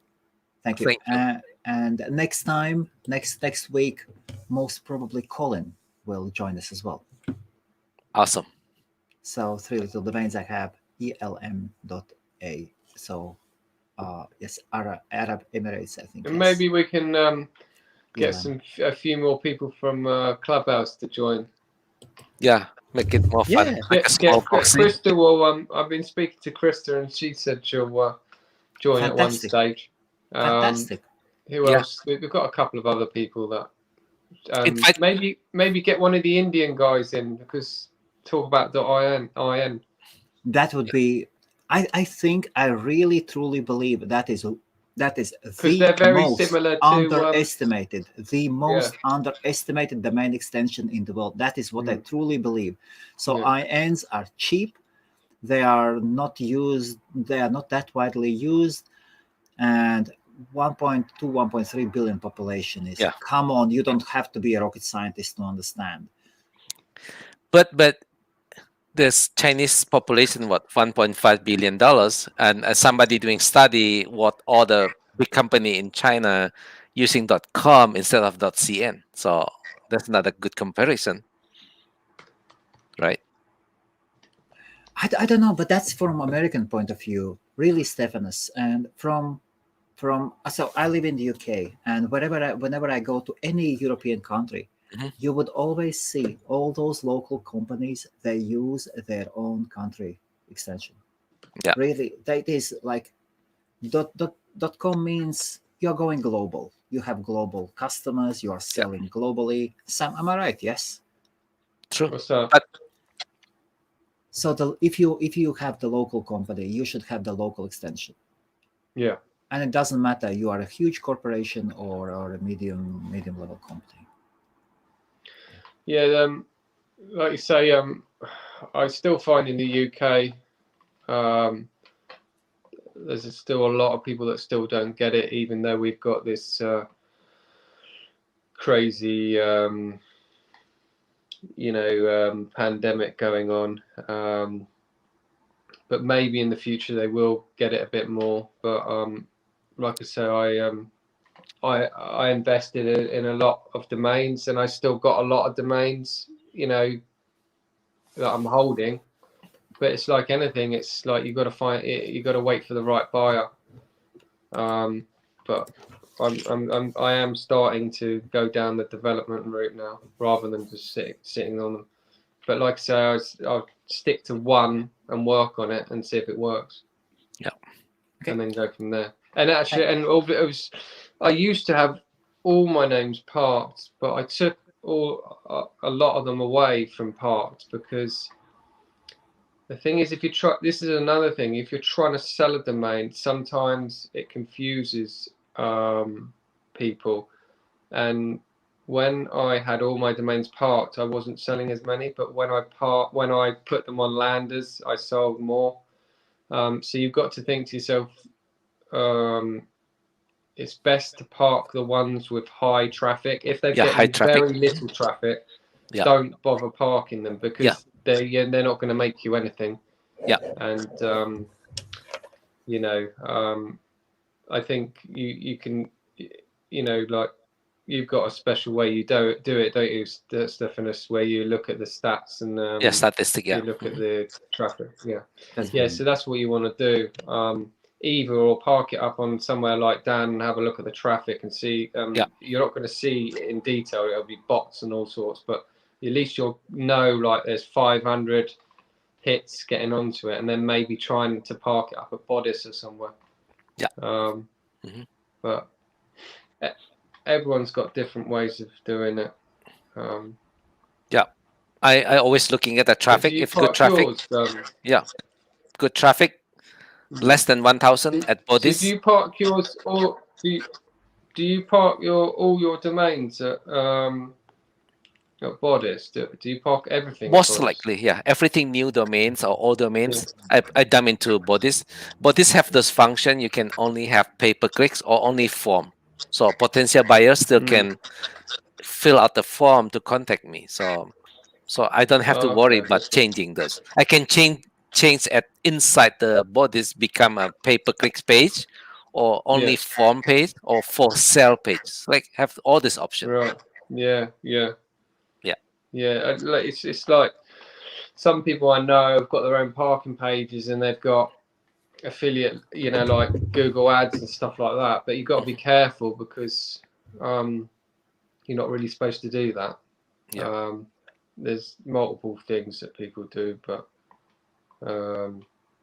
Thank you. Thank you. And next time, next week, most probably Colin will join us as well. Awesome. So 3 little domains I have, elm.a. So yes, Arab Emirates, I think. And yes. maybe we can get ELM. a few more people from Clubhouse to join. Yeah, make it more fun. Yeah. Like a small boxing. Krista will. I've been speaking to Krista, and she said she'll join at one Fantastic. stage. Fantastic. Who else? We've got a couple of other people that In fact, maybe get one of the Indian guys in, because talk about .in. That would be. I think I really truly believe that is they're very most similar to, underestimated, the most underestimated domain extension in the world. That is what I truly believe. So INs are cheap. They are not used. They are not that widely used, and 1.2, 1.3 billion population is. Yeah. Come on, you don't have to be a rocket scientist to understand. But this Chinese population, what, $1.5 billion, and somebody doing study what all the big company in China using .com instead of .cn. So that's not a good comparison, right? I don't know, but that's from American point of view, really, Stefanus. And from so I live in the UK, and whenever I go to any European country, you would always see all those local companies. They use their own country extension. Yeah. Really, that is like .com means you're going global. You have global customers. You are selling globally. Sam, am I right? Yes. True. What's up? But so if you have the local company, you should have the local extension. Yeah. And it doesn't matter you are a huge corporation or a medium level company. Yeah, like you say, I still find in the UK, there's still a lot of people that still don't get it, even though we've got this crazy, pandemic going on. But maybe in the future they will get it a bit more. But like I say, I invested in a lot of domains, and I still got a lot of domains, that I'm holding. But it's like anything; it's like you got to find it. You got to wait for the right buyer. But I am starting to go down the development route now, rather than just sitting on them. But like I say, I'll stick to one and work on it and see if it works. Yeah. Okay. And then go from there. And actually, it was I used to have all my names parked, but I took a lot of them away from parked because the thing is, this is another thing. If you're trying to sell a domain, sometimes it confuses people. And when I had all my domains parked, I wasn't selling as many. But when I put them on landers, I sold more. So you've got to think to yourself, it's best to park the ones with high traffic. If they're getting very little traffic, don't bother parking them because they're not going to make you anything. Yeah. And I think you can, like you've got a special way you do it, don't you, Stefanus, where you look at the stats and statistic. You look at the traffic. So that's what you want to do. Either or park it up on somewhere like Dan and have a look at the traffic and see. You're not going to see it in detail. It'll be bots and all sorts, but at least you'll know like there's 500 hits getting onto it, and then maybe trying to park it up at Bodice or somewhere. But everyone's got different ways of doing it. I always looking at the traffic. If good traffic, good traffic. Less than 1,000 at Bodice. So do you park yours, or do you park all your domains at Bodice? Do you park everything? Most likely, everything new domains or all domains. I dump into Bodice. Bodice have this function. You can only have pay-per-clicks or only form. So potential buyers still can fill out the form to contact me. So I don't have to worry about changing this. I can change at inside the Bodice, become a pay-per-click page or only form page or for sale page. Like have all this option. Right. Yeah. It's like some people I know have got their own parking pages and they've got affiliate, like Google ads and stuff like that. But you've got to be careful because you're not really supposed to do that. There's multiple things that people do, but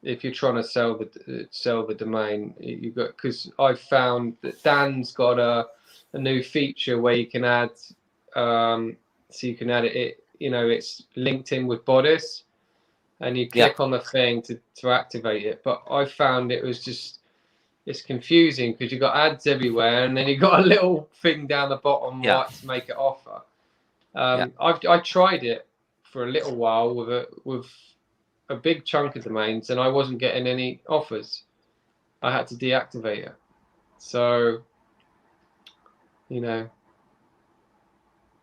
if you're trying to sell the domain, you got, because I found that Dan's got a new feature where you can add, so you can add it. It's linked in with Bodice, and you click on the thing to activate it. But I found it's confusing because you've got ads everywhere, and then you've got a little thing down the bottom right to make it offer. I tried it for a little while with a big chunk of domains, and I wasn't getting any offers. I had to deactivate it. So,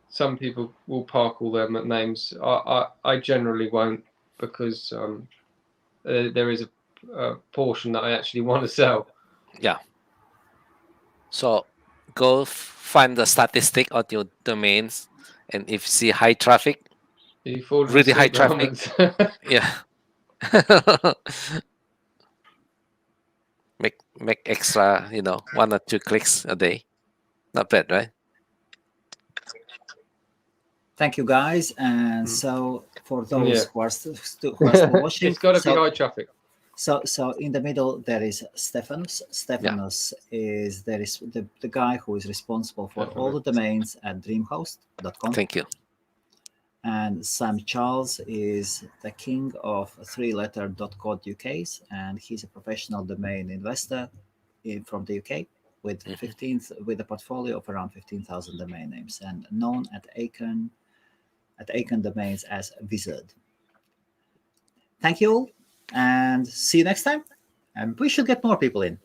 some people will park all their names. I generally won't because there is a portion that I actually want to sell. Yeah. So go find the statistic on your domains, and if you see high traffic, really high traffic, make extra, 1 or 2 clicks a day. Not bad, right? Thank you, guys. And so for those who are still watching, it's got to be high traffic. So in the middle there is Stefanus. Stefanus is the guy who is responsible for all the domains at Dreamhost.com. Thank you. And Sam Charles is the king of 3letter.co.uk, and he's a professional domain investor from the UK with with a portfolio of around 15,000 domain names, and known at Acorn Domains as Wizard. Thank you all, and see you next time. And we should get more people in.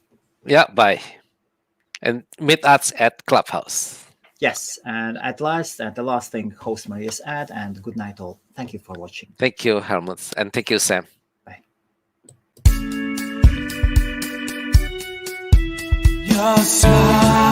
Yeah, bye. And meet us at Clubhouse. Yes, and at the last thing, host Maria's ad, and good night all. Thank you for watching. Thank you, Helmuts, and thank you, Sam. Bye. Your smile.